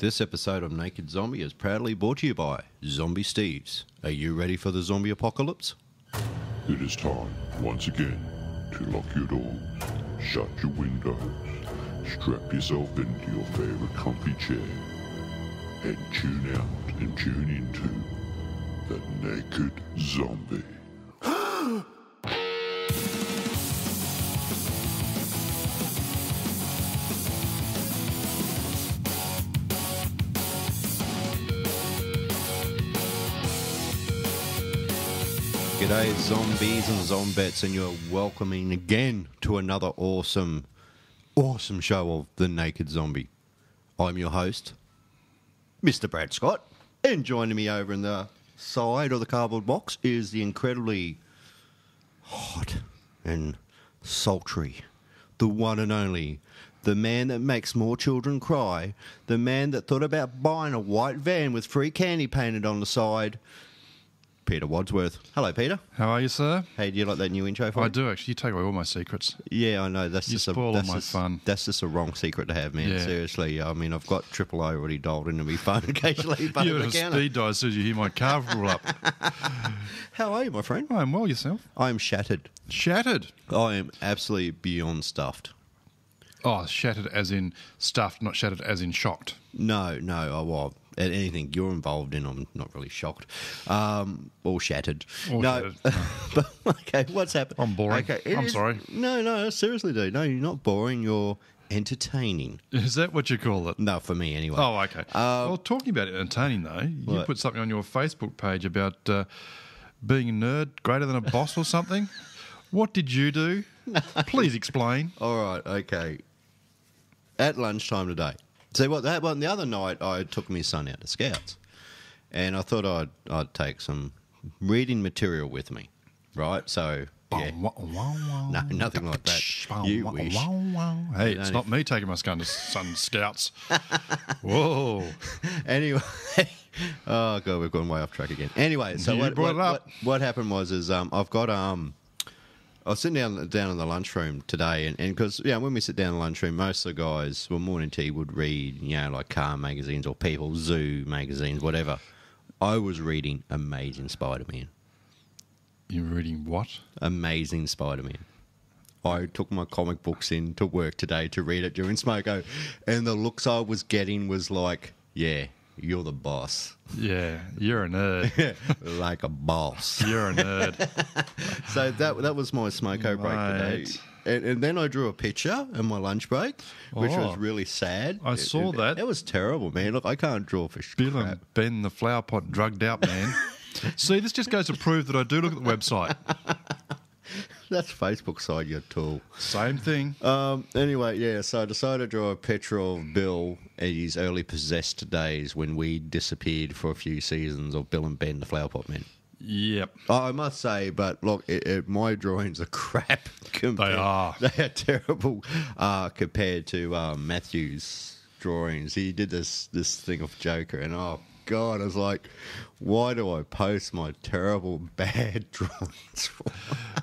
This episode of Naked Zombie is proudly brought to you by Zombie Steves. Are you ready for the zombie apocalypse? It is time, once again, to lock your doors, shut your windows, strap yourself into your favourite comfy chair, and tune out and tune into the Naked Zombie. G'day zombies and zombettes, and you're welcoming again to another awesome show of The Naked Zombie. I'm your host, Mr. Brad Scott, and joining me over in the side of the cardboard box is the incredibly hot and sultry, the one and only, the man that makes more children cry, the man that thought about buying a white van with free candy painted on the side, Peter Wadsworth. Hello, Peter. How are you, sir? Hey, do you like that new intro for me? I do, actually. You take away all my secrets. Yeah, I know. That's You just spoil all my fun. That's just a wrong secret to have, man. Yeah. Seriously. I mean, I've got Triple O already dialed into my phone occasionally. But You have a speed dial as soon as you hear my car roll up. How are you, my friend? I'm well, yourself? I am shattered. Shattered. I am absolutely beyond stuffed. Oh, shattered as in stuffed, not shattered as in shocked. No. Well, anything you're involved in, I'm not really shocked. All shattered. All no. shattered. But, okay, what's happened? I'm boring. Okay, I'm sorry. No, seriously, dude. No, you're not boring. You're entertaining. Is that what you call it? No, for me anyway. Oh, okay. Well, talking about entertaining, though, you What? put something on your Facebook page about being a nerd greater than a boss or something. What did you do? Please explain. All right, okay. At lunchtime today. See what that one? The other night I took my son out to Scouts, and I thought I'd take some reading material with me, right? So yeah, no, nothing like that. You wish. Hey, it's not me taking my son to Scouts. Whoa. Anyway, oh god, we've gone way off track again. Anyway, so You brought it up. what happened was I've got I was sitting down in the lunchroom today, and because when we sit down in the lunchroom, most of the guys, morning tea would read, like car magazines or People, Zoo magazines, whatever. I was reading Amazing Spider-Man. You're reading what? Amazing Spider-Man. I took my comic books in to work today to read it during smoko, and the looks I was getting was like, yeah, you're the boss. Yeah, you're a nerd. Like a boss. You're a nerd. So that was my smoko break Right. today. And then I drew a picture in my lunch break, which was Oh. really sad. I saw that. It was terrible, man. Look, I can't draw for Bill crap. and Ben, the flower pot, drugged out man. See, this just goes to prove that I do look at the website. That's Facebook side, you tool. Same thing. Anyway, yeah, so I decided to draw a picture of Bill in his early possessed days when we disappeared for a few seasons of Bill and Ben, the flower pot men. Yep. I must say, but look, my drawings are crap. They are. They are terrible compared to Matthew's drawings. He did this thing of Joker, and oh God, I was like, why do I post my terrible, bad drawings for?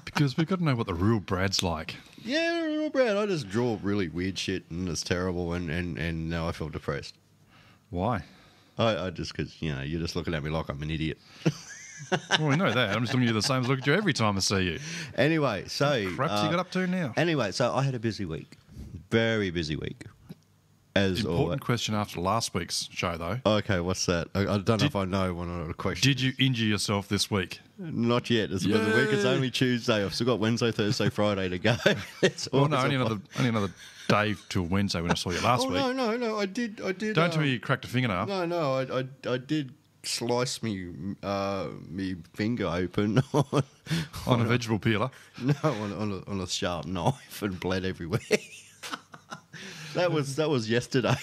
Because we've got to know what the real Brad's like. Yeah, real Brad. I just draw really weird shit, and it's terrible, and now I feel depressed. Why? I just because you're just looking at me like I'm an idiot. Well, we know that. I'm just looking at you the same as I look at you every time I see you. Anyway, so Perhaps you got up to now. Anyway, so I had a busy week, very busy week. As Important always. question after last week's show, though. Okay, what's that? I don't know if I know one of the questions. Did you injure yourself this week? Not yet. It's been the week. It's only Tuesday. I've still got Wednesday, Thursday, Friday to go. Well, no, only another day till Wednesday when I saw you last week. No. I did. Don't tell me you cracked a fingernail. No. I did slice me finger open On a vegetable peeler. on a sharp knife and bled everywhere. That was yesterday.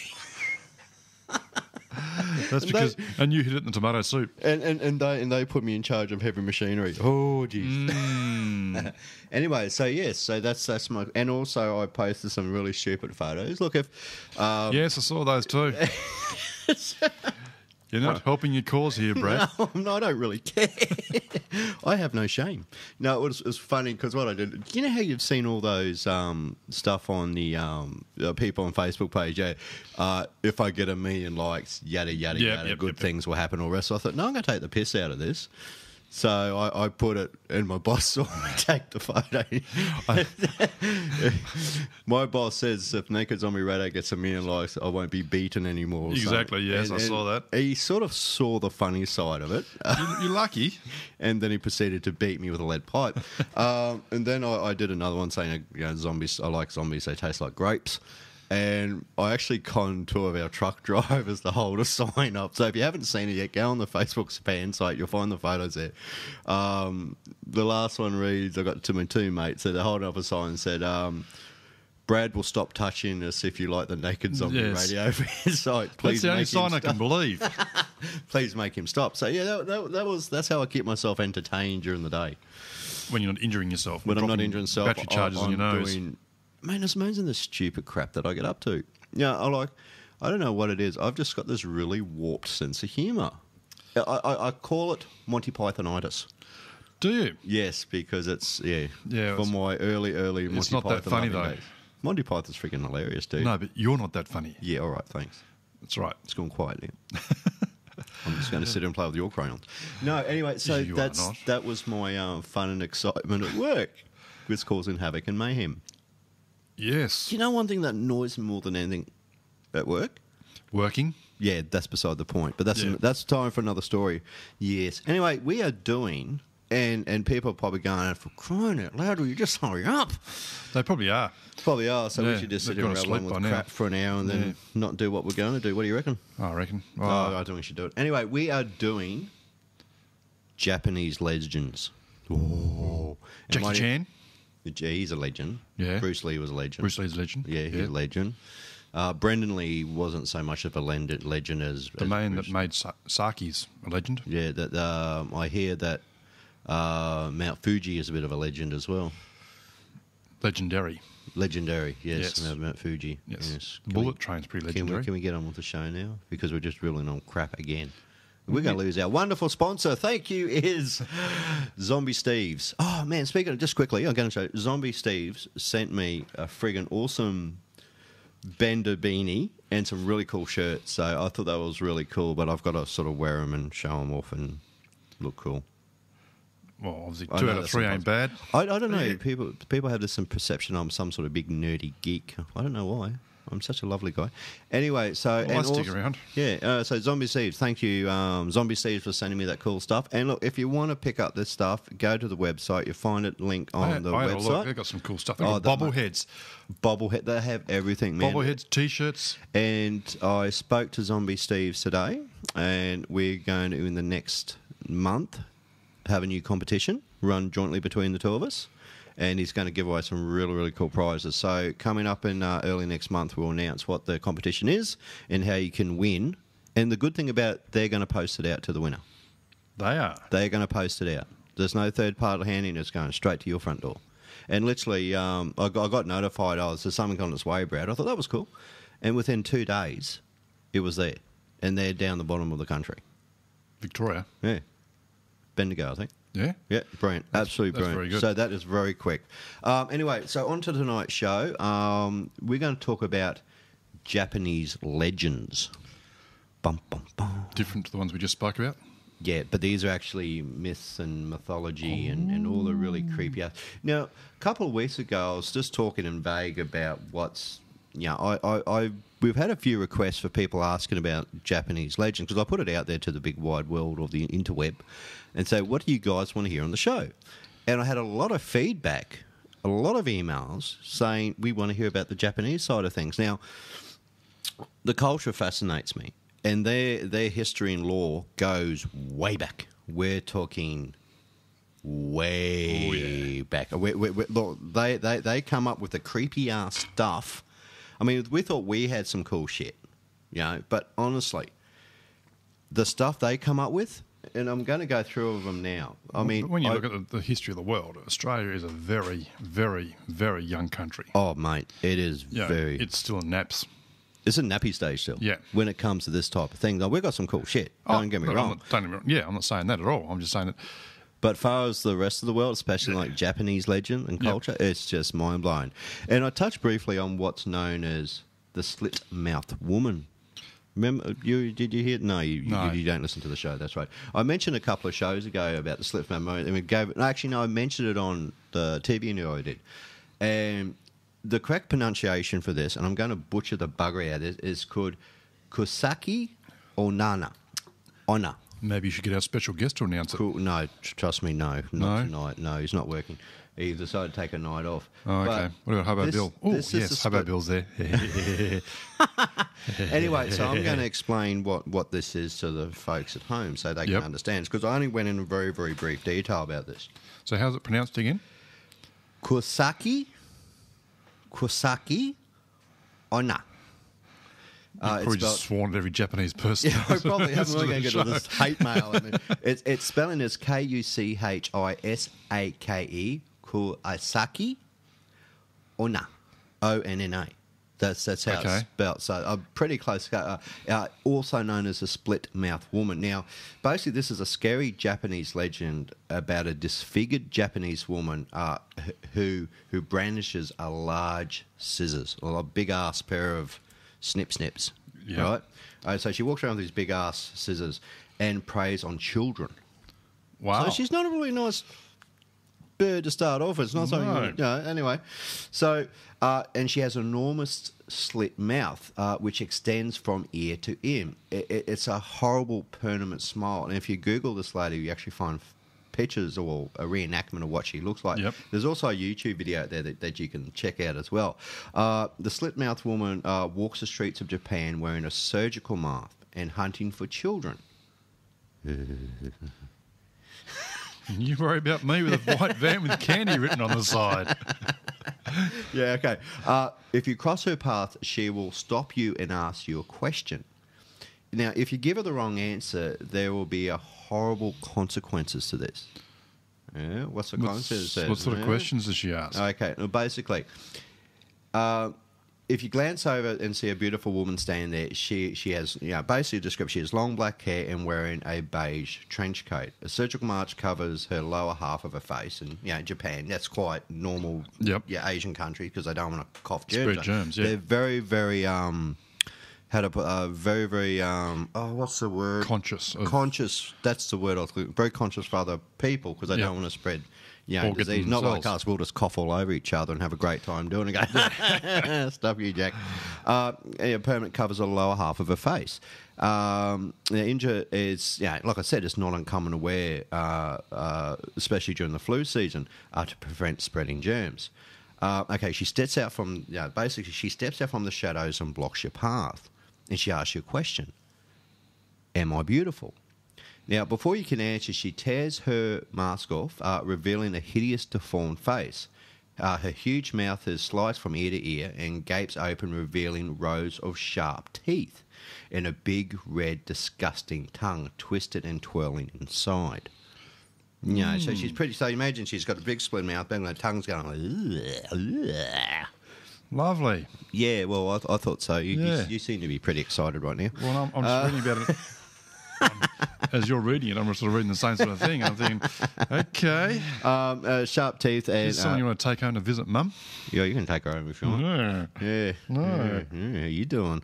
That's because, and you hit it in the tomato soup. And they put me in charge of heavy machinery. Oh, jeez. Anyway, so yes, so that's my, and also I posted some really stupid photos. Look, if Yes, I saw those too. You're not helping your cause here, Brad. no, I don't really care. I have no shame. No, it was funny because what I did. You know how you've seen all those stuff on the people on Facebook page? Yeah, if I get 1 million likes, yada yada yada, good things will happen. All the rest. So I thought, no, I'm going to take the piss out of this. So I put it, and my boss saw me take the photo. My boss says if Naked Zombie Radio gets 1 million likes, I won't be beaten anymore. Exactly, yes, I saw that. He sort of saw the funny side of it. You're lucky. And then he proceeded to beat me with a lead pipe. And then I did another one saying, zombies. I like zombies, they taste like grapes. And I actually conned 2 of our truck drivers to hold a sign up. So if you haven't seen it yet, go on the Facebook fan site. You'll find the photos there. The last one reads, I got to my 2 mates, so they're holding up a sign and said, Brad will stop touching us if you like the Naked Zombie Radio site. Please. That's the only sign I can believe. Please make him stop. So yeah, that's how I keep myself entertained during the day. When you're not injuring yourself. When I'm not injuring myself, battery charges on your nose. Man, it's amazing the stupid crap that I get up to. Yeah, I don't know what it is. I've just got this really warped sense of humour. I call it Monty Pythonitis. Do you? Yes, because it's Yeah, for my early Monty Python. It's not that funny though. Days. Monty Python's freaking hilarious, dude. No, but you're not that funny. Yeah, all right, thanks. That's right. It's gone quiet now. I'm just going to sit and play with your crayons. No, anyway, so that was my fun and excitement at work. It's causing havoc and mayhem. Yes. You know one thing that annoys me more than anything at work? Working? Yeah, that's beside the point. But that's time for another story. Yes. Anyway, we are doing, and people are probably going, for crying out loud, will you just hurry up? They probably are. Probably are. So we should just sit here and rattle on with crap for an hour and then not do what we're going to do. What do you reckon? I reckon. I think we should do it. Anyway, we are doing Japanese legends. Oh. Jackie Chan? He's a legend. Yeah. Bruce Lee was a legend. Bruce Lee's a legend. Yeah, he's a legend. Brendan Lee wasn't so much of a legend as the man Bruce. that made Saki's a legend. Yeah, that I hear that Mount Fuji is a bit of a legend as well. Legendary. Yes. Mount Fuji. Yes. Bullet Train's pretty legendary. Can we get on with the show now? Because we're just drilling on crap again. We're going to lose our wonderful sponsor. Thank you, is Zombie Steves. Oh, man, speaking of, just quickly, I'm going to show you. Zombie Steves sent me a friggin' awesome Bender beanie and some really cool shirts. So I thought that was really cool, but I've got to sort of wear them and show them off and look cool. Well, obviously 2 out of 3 ain't bad. I don't know. Yeah. People have this perception I'm some sort of big nerdy geek. I don't know why. I'm such a lovely guy. Anyway, so... I'll stick around. Yeah, so Zombie Steves, thank you, Zombie Steves, for sending me that cool stuff. And look, if you want to pick up this stuff, go to the website. You'll find it linked on the website. Look, they've got some cool stuff. They've got bobbleheads. Bobblehead, they have everything, man. Bobbleheads, T-shirts. And I spoke to Zombie Steves today, and we're going to, in the next month, have a new competition run jointly between the 2 of us. And he's going to give away some really, really cool prizes. So coming up in early next month, we'll announce what the competition is and how you can win. And the good thing about it, they're going to post it out to the winner. They are. They're going to post it out. There's no third-party handing. It's going straight to your front door. And literally, I got notified, there's something on its way, Brad. I thought that was cool. And within 2 days, it was there. And they're down the bottom of the country. Victoria? Yeah. Bendigo, I think. Yeah? Yeah, brilliant. Absolutely brilliant. Very good. So that is very quick. Anyway, so on to tonight's show. We're going to talk about Japanese legends. Bum, bum, bum. Different to the ones we just spoke about? Yeah, but these are actually myths and mythology and all the really creepy... Now, a couple of weeks ago, I was just talking in vague about what's... we've had a few requests for people asking about Japanese legends because I put it out there to the big wide world of the interweb and say, what do you guys want to hear on the show? And I had a lot of feedback, a lot of emails saying we want to hear about the Japanese side of things. Now, the culture fascinates me, and their history and lore goes way back. We're talking way back. Look, they come up with the creepy ass stuff. I mean, we thought we had some cool shit, but honestly, the stuff they come up with, and I'm going to go through them now. I mean, when you look at the history of the world, Australia is a very, very, very young country. Oh, mate, it is very... It's still in naps. It's a nappy stage still. Yeah. When it comes to this type of thing. Now, we've got some cool shit. Don't get me wrong. I'm not saying that at all. I'm just saying that But far as the rest of the world, especially like Japanese legend and culture, it's just mind-blowing. And I touched briefly on what's known as the slit-mouthed woman. Remember, did you hear? No, you don't listen to the show. That's right. I mentioned a couple of shows ago about the slit-mouthed woman, and we gave it. Actually, no, I mentioned it on the TV news I did. And the correct pronunciation for this, and I'm going to butcher the buggery out of it, is called Kusaki Onana. Ona. Maybe you should get our special guest to announce it. Cool. No, trust me, no. Not tonight. No, he's not working. He decided to take a night off. Oh, okay. What about Hubbo Bill? Oh, yes, Hubbo Bill's there. Anyway, so I'm going to explain what this is to the folks at home so they can understand. Because I only went in very, very brief detail about this. So how's it pronounced again? Kusaki Ona. You've probably just sworn at every Japanese person. Yeah, I probably haven't. We're going to get all this hate mail. I mean, its spelling is Kuchisake, Kusaki Ona, Onna. That's how it's spelled. So I'm pretty close. Also known as a split-mouthed woman. Now, basically, this is a scary Japanese legend about a disfigured Japanese woman who brandishes a large scissors, or a big-ass pair of snips, right? So she walks around with these big-ass scissors and preys on children. Wow. So she's not a really nice bird to start off with. It's not something, anyway. So, and she has an enormous slit mouth, which extends from ear to ear. It's a horrible, permanent smile. And if you Google this lady, you actually find pictures or a reenactment of what she looks like. Yep. There's also a YouTube video out there that you can check out as well. The slit-mouthed woman walks the streets of Japan wearing a surgical mask and hunting for children. You worry about me with a white van with candy written on the side. Yeah, okay. If you cross her path, she will stop you and ask you a question. Now, if you give her the wrong answer, there will be horrible consequences to this. Yeah, what's the consequences? What sort of questions does she ask? Okay, well, basically, if you glance over and see a beautiful woman standing there, she has, basically a description. She has long black hair and wearing a beige trench coat. A surgical mask covers her lower half of her face. And, Japan, that's quite normal Asian country because they don't want to cough germs. Spread germs, yeah. They're very, very... very, very, what's the word? Conscious. Conscious, that's the word I was looking for. Very conscious for other people because they don't want to spread, disease. Not like us, we'll just cough all over each other and have a great time doing it. Stuff you, Jack. Permanent covers the lower half of her face. The injury is, like I said, it's not uncommon to wear, especially during the flu season, to prevent spreading germs. She steps out from, basically she steps out from the shadows and blocks your path. And she asks you a question. Am I beautiful? Now, before you can answer, she tears her mask off, revealing a hideous, deformed face. Her huge mouth is sliced from ear to ear and gapes open, revealing rows of sharp teeth and a big, red, disgusting tongue twisted and twirling inside. So she's pretty... So imagine she's got a big split mouth, and her tongue's going like... Ugh. Lovely. Yeah, well, I thought so. You seem to be pretty excited right now. Well, I'm just reading about it. As you're reading it, I'm sort of reading the same sort of thing. I'm thinking, okay. Sharp teeth and... Is someone you want to take home to visit Mum? Yeah, you can take her home if you want. Yeah. How you doing?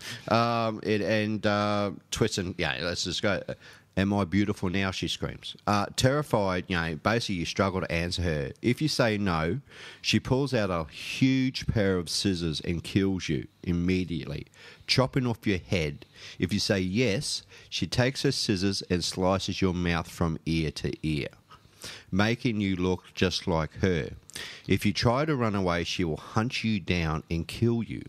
Twists and... let's just go... Am I beautiful now? She screams. Terrified, basically you struggle to answer her. If you say no, she pulls out a huge pair of scissors and kills you immediately, chopping off your head. If you say yes, she takes her scissors and slices your mouth from ear to ear, making you look just like her. If you try to run away, she will hunt you down and kill you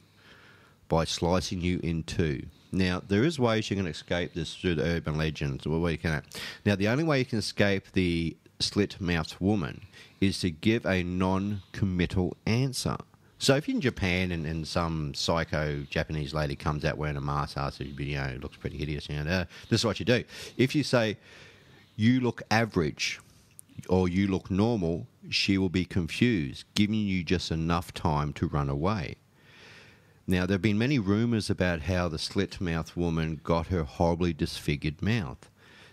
by slicing you in two. Now, there is ways you can escape this through the urban legends. Now, the only way you can escape the slit-mouthed woman is to give a non-committal answer. So if you're in Japan and some psycho Japanese lady comes out wearing a mask, looks pretty hideous, this is what you do. If you say, you look average or you look normal, she will be confused, giving you just enough time to run away. Now, there have been many rumours about how the slit-mouthed woman got her horribly disfigured mouth.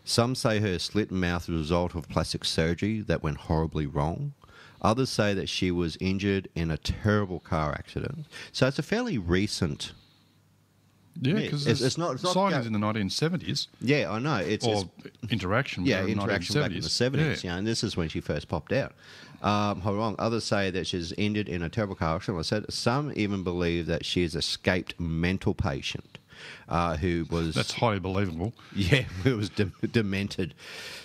Some say her slit mouth was a result of plastic surgery that went horribly wrong. Others say that she was injured in a terrible car accident. So it's a fairly recent... Yeah, because it's not sightings in the 1970s. Yeah, I know. It's interaction with yeah, the interaction 1970s. back in the 70s, Yeah. and this is when she first popped out. Wrong. Others say that she's injured in a terrible car accident. I said some even believe that she has escaped mental patient who was... That's highly believable. Yeah, who was demented,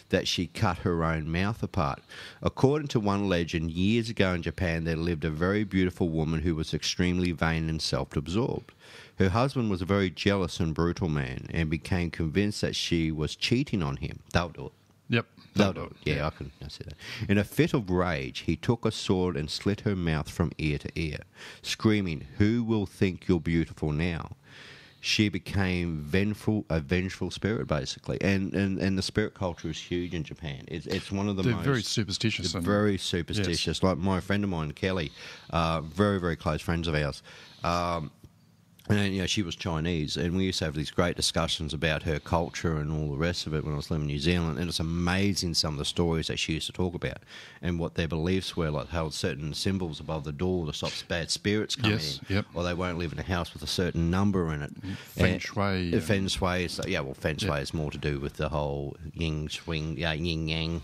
that she cut her own mouth apart. According to one legend, years ago in Japan, there lived a very beautiful woman who was extremely vain and self-absorbed. Her husband was a very jealous and brutal man and became convinced that she was cheating on him. They'll do it. Yep. They'll do it. Yeah, I see that. In a fit of rage, he took a sword and slit her mouth from ear to ear, screaming, "Who will think you're beautiful now?" She became a vengeful spirit, basically. And the spirit culture is huge in Japan. It's one of the They're most... very superstitious. Very superstitious. Yes. Like my friend of mine, Kelly, very, very close friends of ours. And, she was Chinese, and we used to have these great discussions about her culture and all the rest of it when I was living in New Zealand, and it's amazing some of the stories that she used to talk about and what their beliefs were, like how certain symbols above the door to stop bad spirits coming in, Yep. or they won't live in a house with a certain number in it. Feng shui. Feng shui is, Feng shui is more to do with the whole yin yang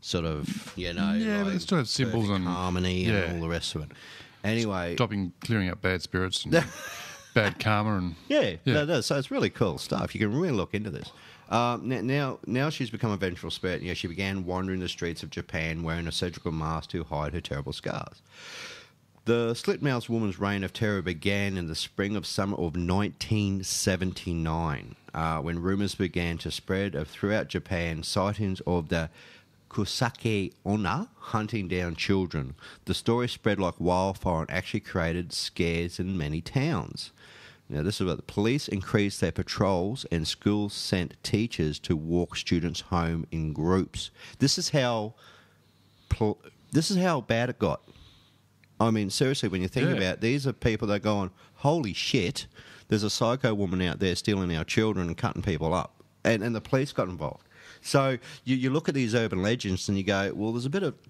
sort of, Yeah, but they still have symbols perfect and harmony yeah. and all the rest of it. Anyway... Clearing up bad spirits and bad karma. And Yeah. No, so it's really cool stuff. You can really look into this. Now she's become a vengeful spirit. She began wandering the streets of Japan wearing a surgical mask to hide her terrible scars. The slit-mouthed woman's reign of terror began in the spring of summer of 1979, when rumours began to spread of throughout Japan sightings of the Kusake Onna hunting down children. The story spread like wildfire and actually created scares in many towns. Now, this is what the police increased their patrols and schools sent teachers to walk students home in groups. This is how bad it got. I mean, seriously, when you think about it, these are people that are going, holy shit, there's a psycho woman out there stealing our children and cutting people up. And the police got involved. So you look at these urban legends and you go, well,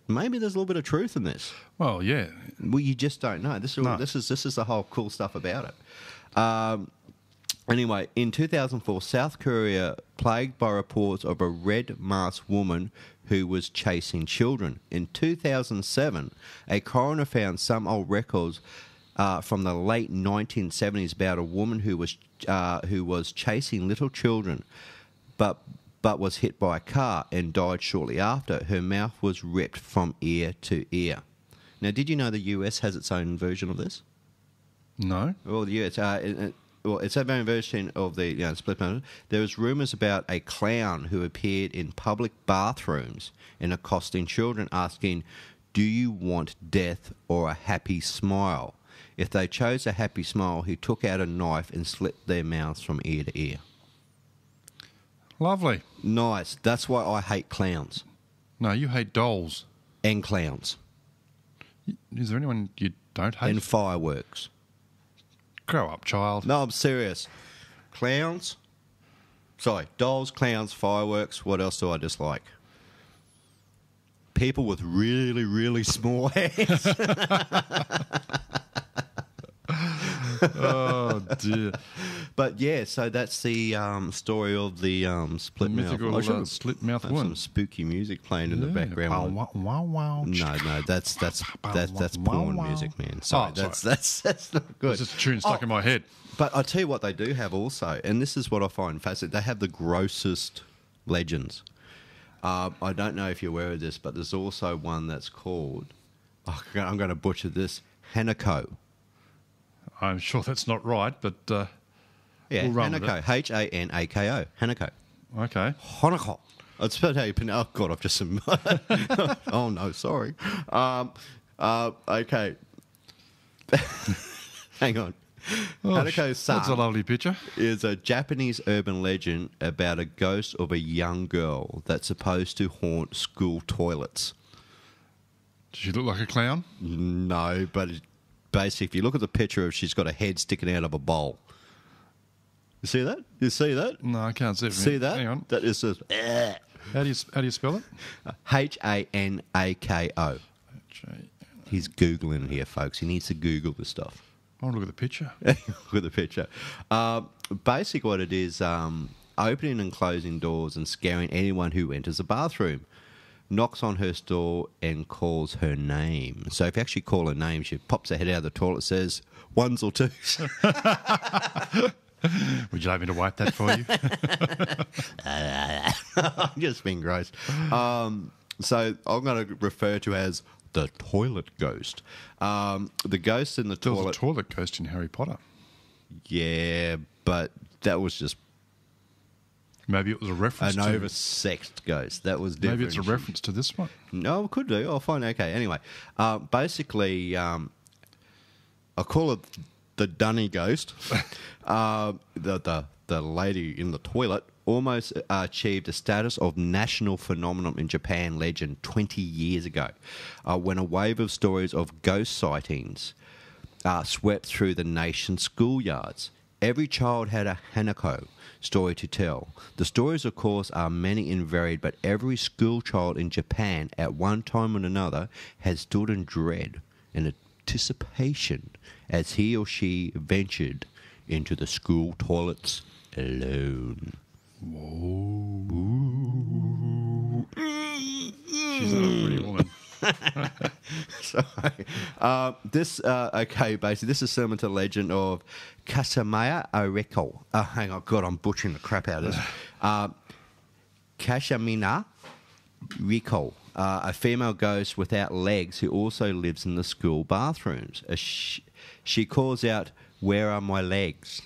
maybe there's a little bit of truth in this. well, yeah. Well, you just don't know. This is the whole cool stuff about it. Anyway, in 2004, South Korea plagued by reports of a red-masked woman who was chasing children. In 2007, a coroner found some old records from the late 1970s about a woman who was chasing little children, but was hit by a car and died shortly after. Her mouth was ripped from ear to ear. Now, did you know the US has its own version of this? No. Well, yeah, it's our own version of the split mouth. There was rumours about a clown who appeared in public bathrooms and accosting children, asking, "Do you want death or a happy smile?" If they chose a happy smile, he took out a knife and slit their mouths from ear to ear. Lovely. Nice. That's why I hate clowns No, you hate dolls. and clowns Is there anyone you don't hate? and fireworks. Grow up, child. No, I'm serious. Clowns. Sorry, dolls, clowns, fireworks. What else do I dislike? People with really, really small hands. Oh, dear. But yeah, so that's the story of the split mouth. mythical I should have slit-mouthed some woman. spooky music playing in the background. Wow, wow, wow. No, that's porn music, man. Sorry, Oh, that's not good. It's just a tune stuck in my head. But I tell you what, they do have also, and this is what I find fascinating. They have the grossest legends. I don't know if you're aware of this, but there's also one that's called, I'm going to butcher this, Hanako. I'm sure that's not right, but Yeah, we'll run with Hanako. it. Hanako. Hanako. Okay. Hanako. That's about how you pronounce. Oh God, I've just. Oh no, sorry. Okay. Hang on. Hanako-san That's a lovely picture. is a Japanese urban legend about a ghost of a young girl that's supposed to haunt school toilets. Does she look like a clown? No, but basically, if you look at the picture, she's got a head sticking out of a bowl. You see that? You see that? No, I can't see it. See that? Hang on. That is just How do you spell it? Hanako. He's Googling here, folks. He needs to Google the stuff. I want to look at the picture. Look at the picture. Basically what it is, opening and closing doors and scaring anyone who enters the bathroom. Knocks on her door and calls her name. So if you actually call her name, she pops her head out of the toilet, says ones or twos. Would you like me to wipe that for you? I'm just being gross. So I'm going to refer to as the toilet ghost. The ghost in the There was toilet. a toilet ghost in Harry Potter. Yeah, but that was just Maybe it was a reference an to... oversexed ghost. That was different. Maybe it's a reference to this one. No, it could do. I'll find. Okay. Anyway, basically, I call it the Dunny ghost. The lady in the toilet almost achieved a status of national phenomenon in Japan legend 20 years ago, when a wave of stories of ghost sightings swept through the nation's schoolyards. Every child had a Hanako story to tell. The stories, of course, are many and varied, but every school child in Japan at one time or another has stood in dread and anticipation as he or she ventured into the school toilets alone. Whoa. She's not a pretty woman. So, basically, this is similar to the legend of Kasamaya Oreko. Hang on, God, I'm butchering the crap out of this. Kashamina Riko, a female ghost without legs who also lives in the school bathrooms. She calls out, "Where are my legs?"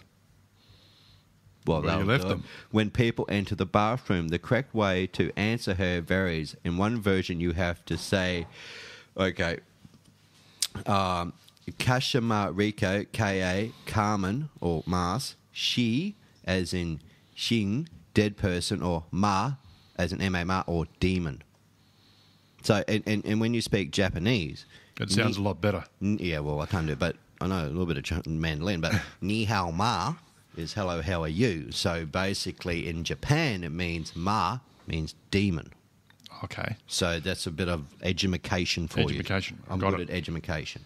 Well, Where you left them. When people enter the bathroom, the correct way to answer her varies. In one version, you have to say, okay, Kashima Riko, K.A., Carmen, or Mars, she, as in Shin, dead person, or Ma, as in M-A-Ma, or demon. So, and when you speak Japanese... It sounds a lot better. Yeah, well, I can't do it, but I know a little bit of Mandarin, but Ni hao ma is hello, how are you? So basically in Japan, it means ma means demon. Okay. So that's a bit of edumacation for you. Edumacation. I'm Got good it. at edumacation.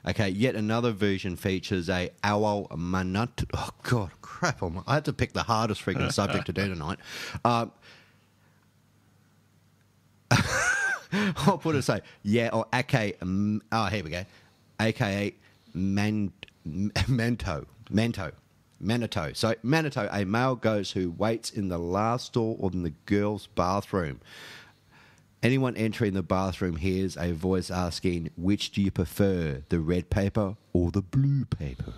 Okay, yet another version features a awal manat. Oh, God, crap. I had to pick the hardest freaking subject to do tonight. I'll put it say, yeah, or aka, here we go, aka Manito. So Manito, a male ghost who waits in the last stall or in the girls' bathroom. Anyone entering the bathroom hears a voice asking, which do you prefer, the red paper or the blue paper?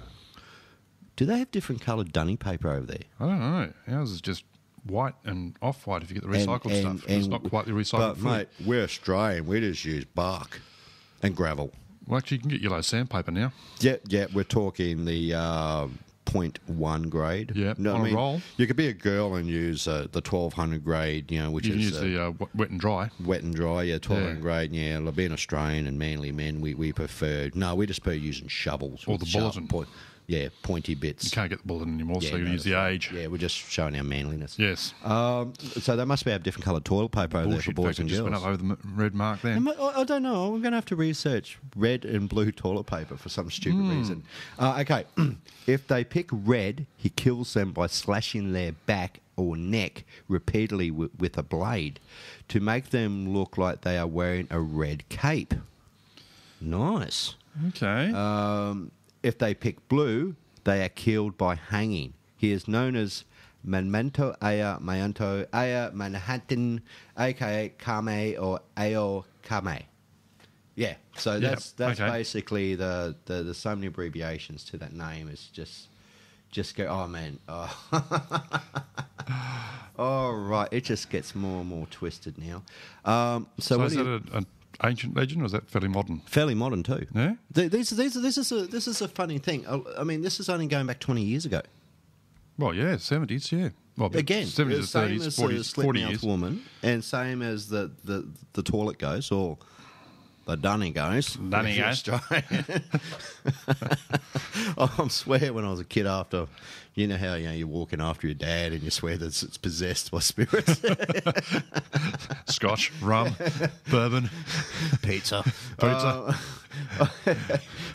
Do they have different coloured dunny paper over there? I don't know. Ours is just white and off-white if you get the recycled stuff. It's not quite the recycled But, food. mate, we're Australian. We just use bark and gravel. Well, actually, you can get yellow sandpaper now. Yeah, we're talking the 0.1 grade. Yeah, You know what on I a mean? roll. You could be a girl and use the 1200 grade, which You can is use the wet and dry. wet and dry. Yeah, 1200 Yeah. grade. Yeah, like being Australian and manly men, we prefer. No, we just prefer using shovels Or with the sharp bulletin. pointy bits. You can't get the bulletin anymore, so you no, can use the that's age. right. Yeah, we're just showing our manliness. Yes. So they must have different coloured toilet paper over there for Bullshit boys factor and just girls. went up over the red mark there. I don't know. I'm going to have to research red and blue toilet paper for some stupid reason. Okay, if they pick red, he kills them by slashing their back or neck repeatedly with a blade to make them look like they are wearing a red cape. Nice. Okay. If they pick blue, they are killed by hanging. He is known as Manmento Aya Mayanto Aya Manhattan, aka Kame or Ao Kame. Yeah, so that's okay. basically the so many abbreviations to that name. Is just go. Oh man. Oh. All right, it just gets more and more twisted now. so what is do that an ancient legend or is that fairly modern? fairly modern too. Yeah? This is a funny thing. I mean, this is only going back 20 years ago. Well, yeah, 70s, yeah. Well, Again, 70s to same 30s, as 40s, the 40 slit-mouthed years. woman, and same as the toilet ghost or the dunny ghost. Dunny ghost. I swear, when I was a kid, after You know how you're walking after your dad and you swear that it's possessed by spirits? Scotch, rum, bourbon, Pizza. pizza.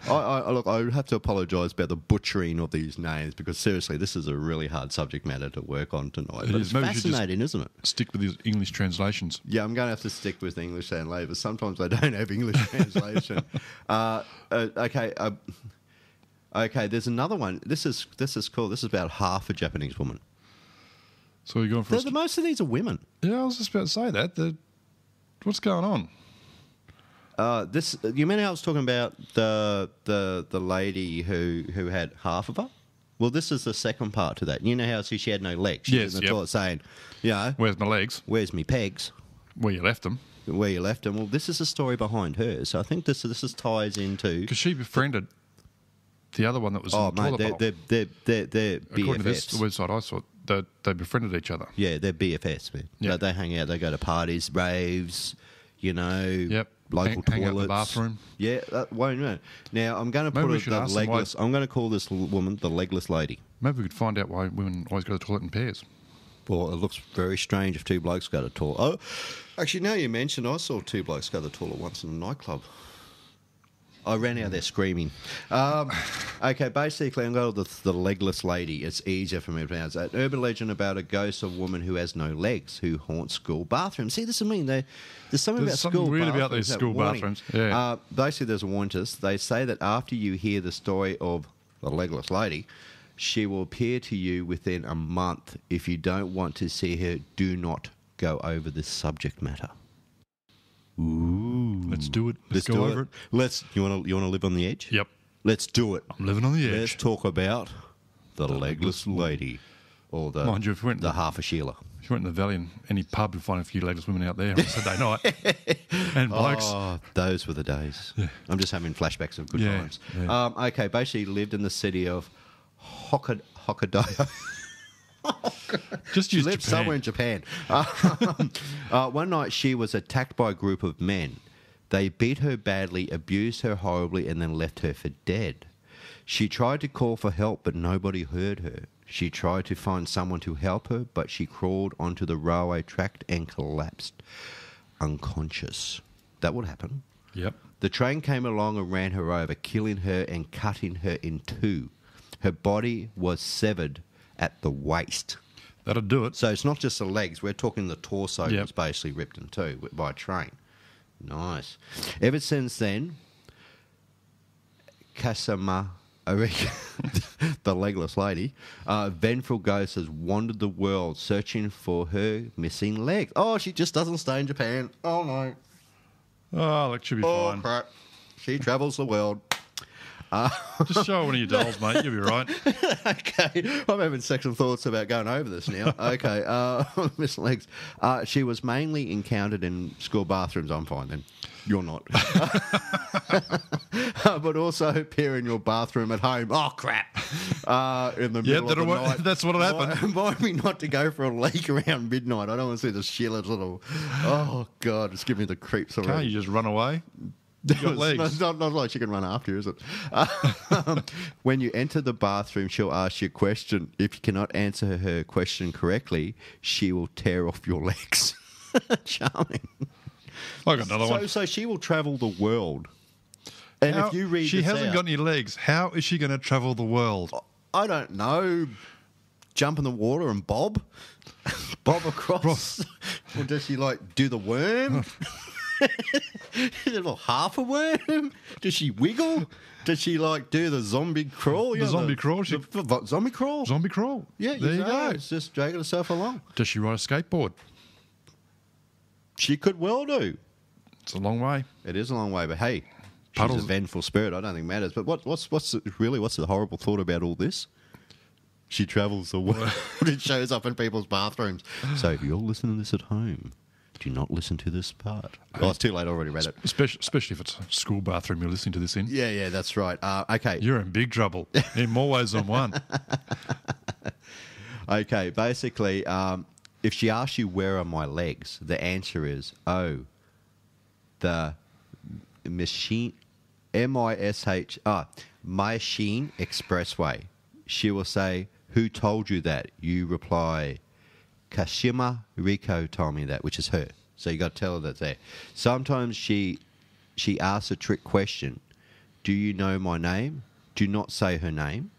Look, I have to apologise about the butchering of these names because seriously, this is a really hard subject matter to work on tonight. It But is. it's Maybe we should just- fascinating, isn't it? Stick with these English translations. Yeah, I'm going to have to stick with English and labour. Sometimes they don't have English translation. Okay, there's another one. This is cool. This is about half a Japanese woman. So you're going for Most of these are women. Yeah, I was just about to say that. What's going on? This you mean I was talking about the lady who had half of her? Well, this is the second part to that. You know how she had no legs. She Yes, was in the yep. toilet saying, Where's my legs? where's me pegs? Where you left them? Where you left them? Well, this is the story behind her. So I think this ties into. Because she befriended the other one that was Oh, in the mate, toilet bowl. they're According to this, BFFs. the website I saw, they befriended each other. Yeah, they're BFFs, man. Yeah. They hang out. They go to parties, raves. Yep. Local Hang out in toilets. the bathroom. Yeah, won't know. Now I'm going to Maybe put we it should the ask them why- legless. I'm going to call this woman the legless lady. Maybe we could find out why women always go to the toilet in pairs. Well, it looks very strange if two blokes go to the toilet. Oh, actually, now you mentioned, I saw two blokes go to the toilet once in a nightclub. I ran out there screaming. Okay, basically, I'm going to the legless lady. It's easier for me to pronounce. An urban legend about a ghost of woman who has no legs who haunts school bathrooms. See, this is mean. There's something There's about something school weird bathrooms. about these that school warning. bathrooms. Yeah. Basically, there's a warning. They say that after you hear the story of the legless lady, she will appear to you within a month. If you don't want to see her, do not go over this subject matter. Ooh. Let's do it. Let's do go over it. You want to live on the edge? Yep. Let's do it. I'm living on the Let's edge. talk about the legless lady, or the Mind you, if we went the to- half a Sheila. If you went in the valley and any pub, you'd find a few legless women out there on a Saturday night. And blokes. Oh, those were the days. I'm just having flashbacks of good Yeah, times. yeah. Okay, basically lived in the city of Hokkaido. Just She use lived Japan. somewhere in Japan. One night she was attacked by a group of men. They beat her badly, abused her horribly, and then left her for dead. She tried to call for help, but nobody heard her. She tried to find someone to help her, but she crawled onto the railway track and collapsed, unconscious. That would happen. Yep. The train came along and ran her over, killing her and cutting her in two. Her body was severed at the waist. That'll do it. So it's not just the legs. We're talking the torso Yep. was basically ripped in two by a train. Nice. Ever since then, Kasama Arika, the legless lady, vengeful ghost has wandered the world searching for her missing legs. Oh, she just doesn't stay in Japan. Oh, no. Oh, that should be Oh, fine. crap. She travels the world. Just show her one of your dolls, mate. You'll be right. Okay, I'm having second thoughts about going over this now. Okay, Miss Legs. She was mainly encountered in school bathrooms. I'm fine then. You're not. But also appear in your bathroom at home. Oh, crap. In the middle of the night. That's what'll happen. Remind me not to go for a leak around midnight. I don't want to see the Sheila's little... Oh, God, it's giving me the creeps already. Can't you just run away? You got legs. It's not like she can run after you, is it? When you enter the bathroom, she'll ask you a question. If you cannot answer her question correctly, she will tear off your legs. Charming. I got another one. So she will travel the world. And if you read she this hasn't out, got any legs. How is she going to travel the world? I don't know, jump in the water and bob? Bob across? Or does she, like, do the worm? Is it well, half a worm? Does she wiggle? Does she like do the zombie crawl? The zombie crawl? The zombie crawl? Zombie crawl. Yeah, there you go. It's just dragging herself along. Does she ride a skateboard? She could well do. It's a long way. It is a long way, but hey, she's Puddles. a vengeful spirit. I don't think it matters. But what's the horrible thought about all this? She travels the world. It shows up in people's bathrooms. So if you're listening to this at home, do not listen to this part. Oh, it's too late. I already read it. Especially if it's a school bathroom you're listening to this in. Yeah, that's right. Okay. You're in big trouble in more ways than one. Okay, basically, if she asks you, where are my legs? The answer is, the machine, Machine Expressway. She will say, Who told you that? You reply, Kashima Riko told me that, which is her. So you got to tell her that's there. Sometimes she asks a trick question. Do you know my name? Do not say her name,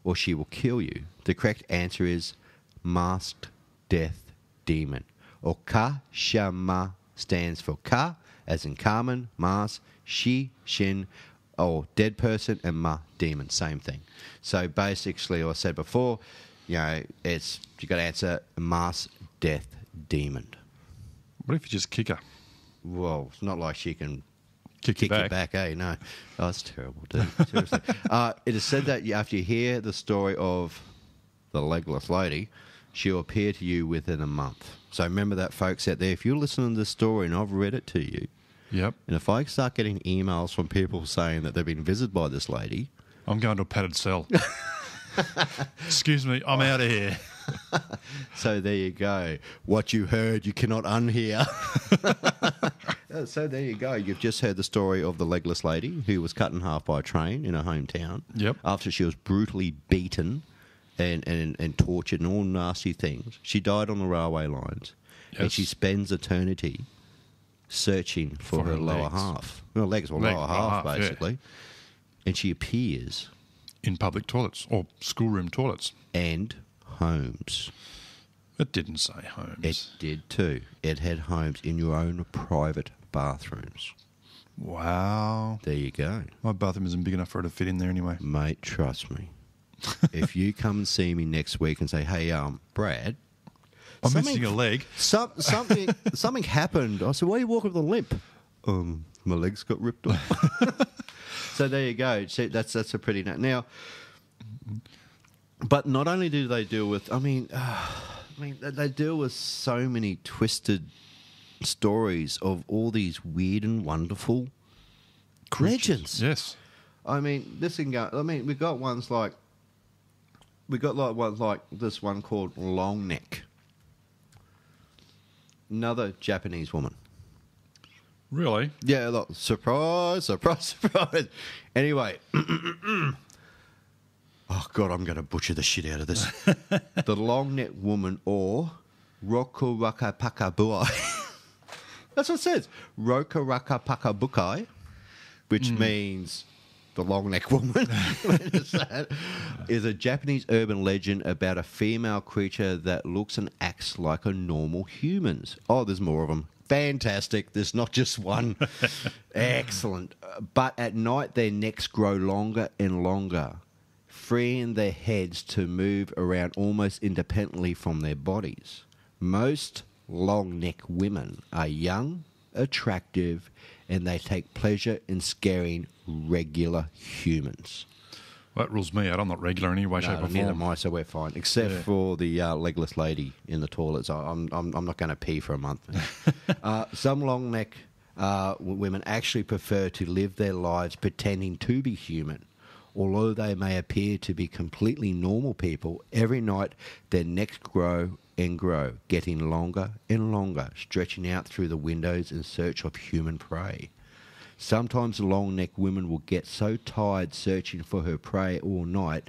or she will kill you. The correct answer is Masked Death Demon. Or Kashima stands for Ka, as in Carmen, Mars, Shi, Shin, or dead person, and Ma, demon, same thing. So basically, like I said before, you got to answer Masked Death Demon. What if you just kick her? Well, it's not like she can Kick you you back, eh? No. Oh, that's terrible, dude. Seriously. It is said that after you hear the story of the legless lady, she'll appear to you within a month. So remember that, folks out there. If you're listening to this story and I've read it to you, Yep. and if I start getting emails from people saying that they've been visited by this lady, I'm going to a padded cell. Excuse me, I'm out of here. so there you go. What you heard, you cannot unhear. So there you go. You've just heard the story of the legless lady who was cut in half by a train in her hometown. Yep. After she was brutally beaten and tortured and all nasty things. She died on the railway lines. Yes. And she spends eternity searching for her lower legs. half. Well, legs or lower half, basically. And she appears In public toilets or schoolroom toilets. and homes. It didn't say homes. It did too. It had homes in your own private bathrooms. Wow. There you go. My bathroom isn't big enough for her to fit in there anyway. Mate, trust me. If you come and see me next week and say, hey, Brad, I'm something- missing a leg. something happened. I said, why are you walking with a limp? My legs got ripped off. So there you go. See, that's a pretty... Now, but not only do they deal with... they deal with so many twisted stories of all these weird and wonderful legends. Yes. I mean, this can go... I mean, we've got ones like... We got ones like this one called Long Neck. Another Japanese woman. Really? Yeah, look, surprise, surprise, surprise. Anyway, oh God, I'm going to butcher the shit out of this. The long neck woman, or Rokuraka-pakabuai. That's what it says. Rokuraka-pakabukai, which means the long neck woman, is a Japanese urban legend about a female creature that looks and acts like a normal humans. Oh, there's more of them. Fantastic. There's not just one. Excellent. But at night, their necks grow longer and longer, freeing their heads to move around almost independently from their bodies. Most long neck women are young, attractive, and they take pleasure in scaring regular humans. Well, that rules me out. I'm not regular in any way, shape, or Neither am form. I, so we're fine. Except for the legless lady in the toilets. I'm not going to pee for a month. Some long neck women actually prefer to live their lives pretending to be human. Although they may appear to be completely normal people, every night their necks grow and grow, getting longer and longer, stretching out through the windows in search of human prey. Sometimes long-necked women will get so tired searching for her prey all night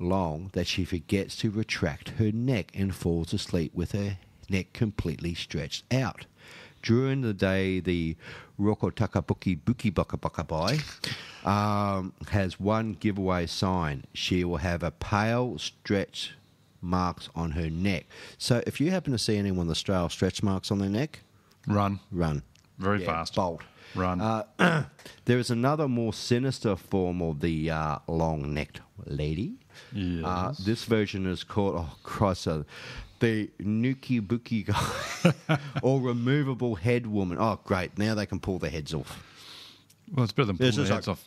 long that she forgets to retract her neck and falls asleep with her neck completely stretched out. During the day, the Rokotakabuki Buki Bakabai has one giveaway sign. She will have a pale stretch marks on her neck. So if you happen to see anyone with stale stretch marks on their neck, Run. Yeah, Very fast. Bolt. Run. There is another more sinister form of the long-necked lady. Yes. This version is called, oh Christ, the Nuki Buki guy, or removable head woman. Oh, great! Now they can pull their heads off. Well, it's better than This pulling is their heads like- off.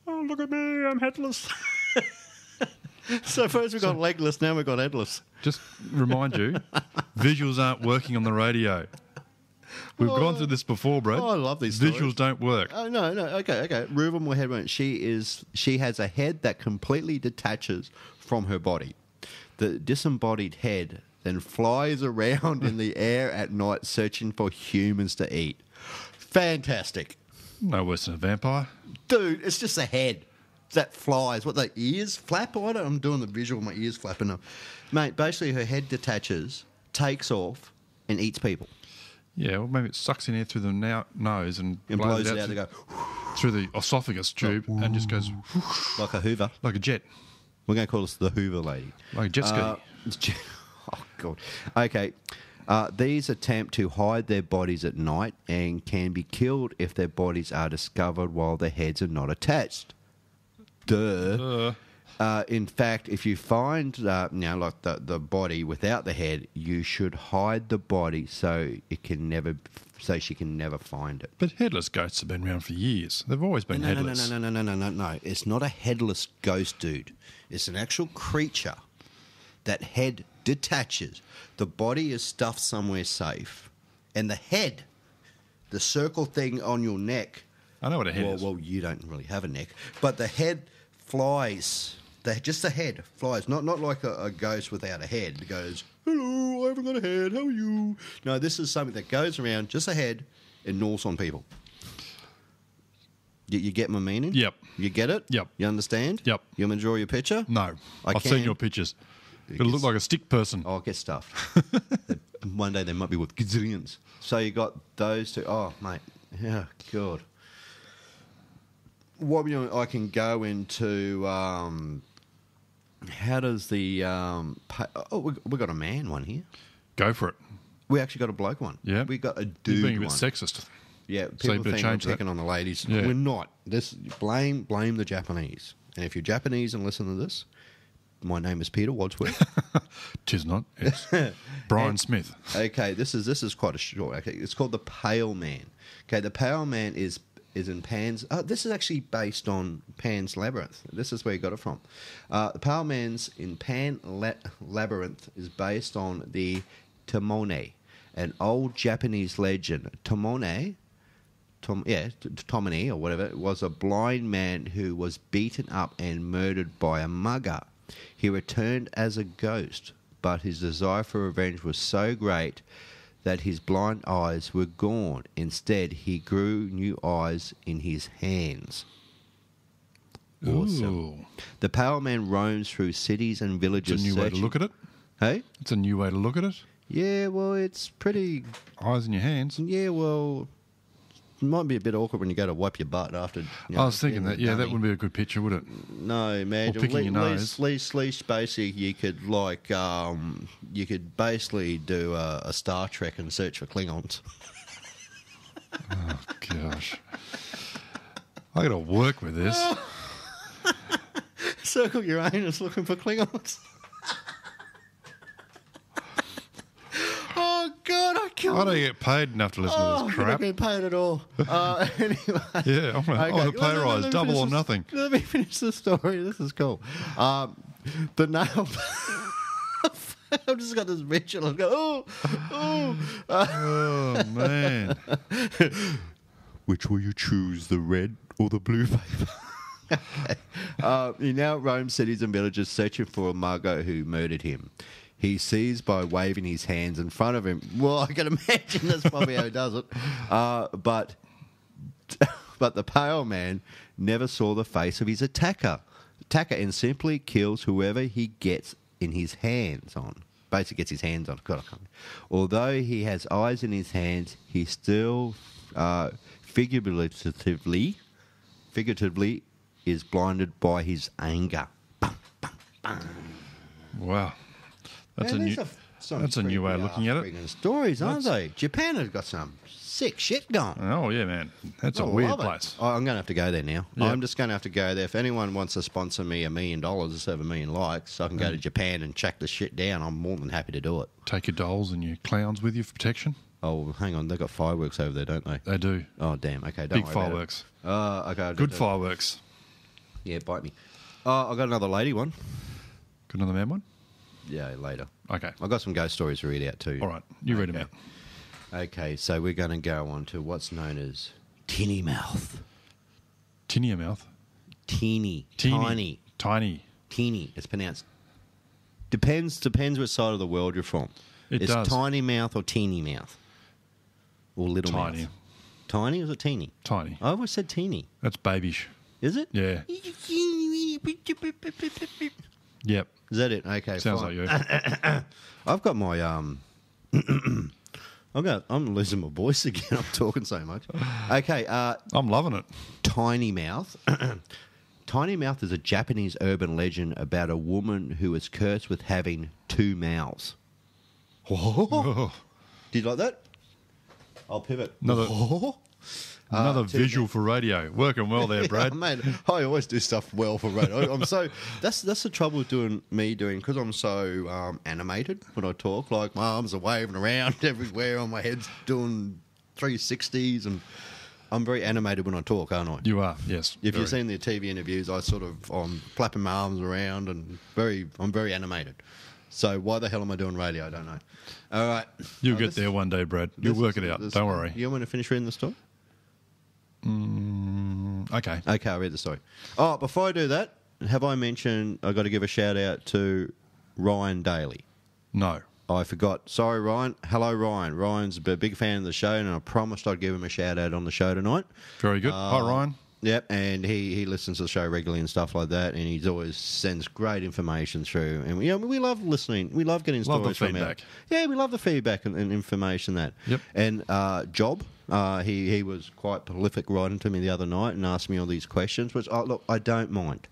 Oh, look at me. I'm headless. So first we got legless, now we got headless. Just remind you, visuals aren't working on the radio. We've gone through this before, Brad. Oh, I love these Visuals stories. don't work. Oh no, okay. Removable head woman. She has a head that completely detaches from her body. The disembodied head then flies around in the air at night searching for humans to eat. Fantastic. No worse than a vampire. Dude, it's just a head. that flies. What, the ears flap? I'm doing the visual, my ears flapping up. Mate, basically her head detaches, takes off, and eats people. Yeah, well, maybe it sucks in air through the nose and blows it out to go through the esophagus tube and just goes like a Hoover. like a jet, We're going to call this the Hoover lady. like a jet ski. Oh, God. Okay. These attempt to hide their bodies at night and can be killed if their bodies are discovered while their heads are not attached. Duh. In fact, if you find like the body without the head, you should hide the body so she can never find it. But headless ghosts have been around for years. They've always been headless. No. It's not a headless ghost, dude. It's an actual creature. That head detaches. The body is stuffed somewhere safe, and the head, the circle thing on your neck. I know what a head is. Well, you don't really have a neck, but the head flies. Just the head flies, not like a ghost without a head. It goes, hello, I haven't got a head, how are you? No, this is something that goes around, just a head, and gnaws on people. You get my meaning? Yep. You get it? Yep. You understand? Yep. You want me to draw your picture? No. I've can. seen your pictures. It'll look like a stick person. Oh, get stuffed. One day they might be with gazillions. So you got those two. Oh, mate. Yeah, God. I can go into... how does the... we got a man one here. Go for it. We actually got a bloke one. Yeah. We got a You're dude being a bit one. sexist. Yeah, So you people better think I'm change that. picking on the ladies. Yeah. We're not. Blame the Japanese. And if you're Japanese and listen to this, my name is Peter Wadsworth. Tis not. It's Brian Smith. Okay, this is quite a short. Okay, it's called the Pale Man. Okay, the Pale Man is in Pan's. This is actually based on Pan's Labyrinth. This is where he got it from. The Pale Man's in Pan Labyrinth is based on the Tomone, an old Japanese legend. Tomone or whatever, was a blind man who was beaten up and murdered by a mugger. He returned as a ghost, but his desire for revenge was so great that his blind eyes were gone. Instead, he grew new eyes in his hands. Awesome. Ooh. The Pale Man roams through cities and villages. It's a new way to look at it. Hey? It's a new way to look at it. Yeah, well, it's pretty... Eyes in your hands. Yeah, well... It might be a bit awkward when you go to wipe your butt after... I was thinking that, that wouldn't be a good picture, would it? No, man. Or picking your nose. Least basically, you could you could basically do a Star Trek and search for Klingons. Oh, gosh. I got to work with this. Circle your anus looking for Klingons. Oh, God, I can't... I don't get paid enough to listen to this You're not crap. getting paid at all. Anyway. Yeah, I'm going to pay rise, double or nothing. Let me finish the story. This is cool. The nail... I've just got this visual. I go, oh. Oh, man. Which will you choose, the red or the blue paper? Okay. He now roams cities and villages searching for a mugger who murdered him. He sees by waving his hands in front of him. Well, I can imagine that's probably how he does it. But the Pale Man never saw the face of his attacker and simply kills whoever he gets in his hands on. Basically gets his hands on. God, I can't. Although he has eyes in his hands, he still figuratively is blinded by his anger. Wow. That's Man, a new way of looking at it. Freaking stories, aren't they? Japan has got some sick shit going. Oh, yeah, man. That's a I weird love it. place. I'm going to have to go there now. Yeah. I'm just going to have to go there. If anyone wants to sponsor me $1 million or 7 million likes, so I can go to Japan and check the shit down, I'm more than happy to do it. Take your dolls and your clowns with you for protection. Oh, hang on. They've got fireworks over there, don't they? They do. Oh, damn. Okay, don't Big worry about fireworks. it. Okay. Good fireworks. Yeah, bite me. I got another lady one. Got another man one? Yeah, later. Okay. I've got some ghost stories to read out too. All right. You read them out. Okay, so we're going to go on to what's known as tinny mouth. Tinny mouth. Teeny. Teeny. Tiny. Teeny. It's pronounced. Depends which side of the world you're from. It it's does. Tiny mouth or teeny mouth? Or little Tiny. mouth? Tiny or is it teeny? Tiny. I always said teeny. That's babyish. Is it? Yeah. Yep. Is that it? Okay, Sounds fine. like you. I've got my I'm losing my voice again. I'm talking so much. Okay, I'm loving it. Tiny Mouth. Tiny Mouth is a Japanese urban legend about a woman who is cursed with having two mouths. Oh, Did you like that? I'll pivot. Another two visual for radio. Working well there, Brad. Mate, I always do stuff well for radio. I'm so that's the trouble with doing because I'm so animated when I talk. Like my arms are waving around everywhere, on my head's doing 360s, and I'm very animated when I talk, aren't I? You are, yes. If very. you've seen the TV interviews, I'm flapping my arms around and I'm very animated. So why the hell am I doing radio? I don't know. All right, You'll get there one day, Brad. You'll work it out. Don't worry. You want me to finish reading the story? Okay. Okay, I'll read the story. Oh, before I do that, have I mentioned I got to give a shout out to Ryan Daly? No. I forgot. Sorry, Ryan. Hello, Ryan. Ryan's a big fan of the show, and I promised I'd give him a shout out on the show tonight. Very good. Hi, Ryan. Yep, and he listens to the show regularly and stuff like that, and he always sends great information through. And we love listening. We love getting Love the stories from feedback. Yeah, we love the feedback and information that. Yep. And Job, he was quite prolific writing to me the other night and asked me all these questions, which look, I don't mind.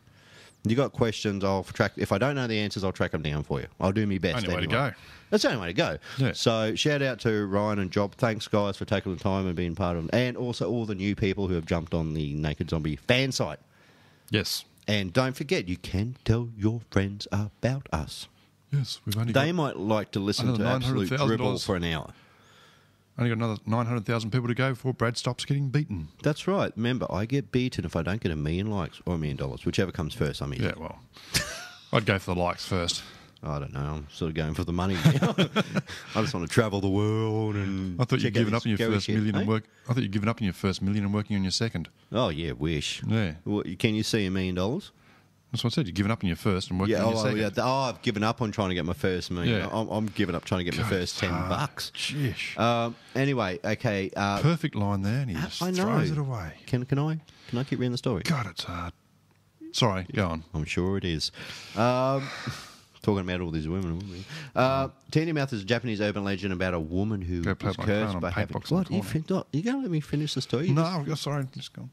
You got questions, I'll track. If I don't know the answers, I'll track them down for you. I'll do my best. Only way to anyway. go. That's the only way to go. Yeah. So shout out to Ryan and Job. Thanks, guys, for taking the time and being part of it. And also all the new people who have jumped on the Naked Zombie fan site. Yes. And don't forget, you can tell your friends about us. Yes. We've only They got, might like to listen another to absolute dribble $900,000 for an hour. only got another 900,000 people to go before Brad stops getting beaten. That's right. Remember, I get beaten if I don't get 1 million likes or $1 million, whichever comes first. I'm easy. Yeah, well, I'd go for the likes first. I don't know. I'm sort of going for the money now. I just want to travel the world and. I thought you'd check out given up this on your scary first shit, million and eh? work. I thought you'd given up on your first million and working on your second. Oh yeah, wish. Yeah. Well, can you see $1 million? That's what I said. You've given up on your first and working Yeah. on your second. Yeah. I've given up on trying to get my first million. Yeah. I'm giving up trying to get my first $10. Jeez. Anyway, okay. Perfect line there, and he just I know. throws it away. Can I keep reading the story? God, it's hard. Sorry, go on. I'm sure it is. Talking about all these women. Tiny Mouth is a Japanese urban legend about a woman who Go was poke my cursed crown by on having. paint box in the corner. You going to let me finish the story? No, sorry, just go on.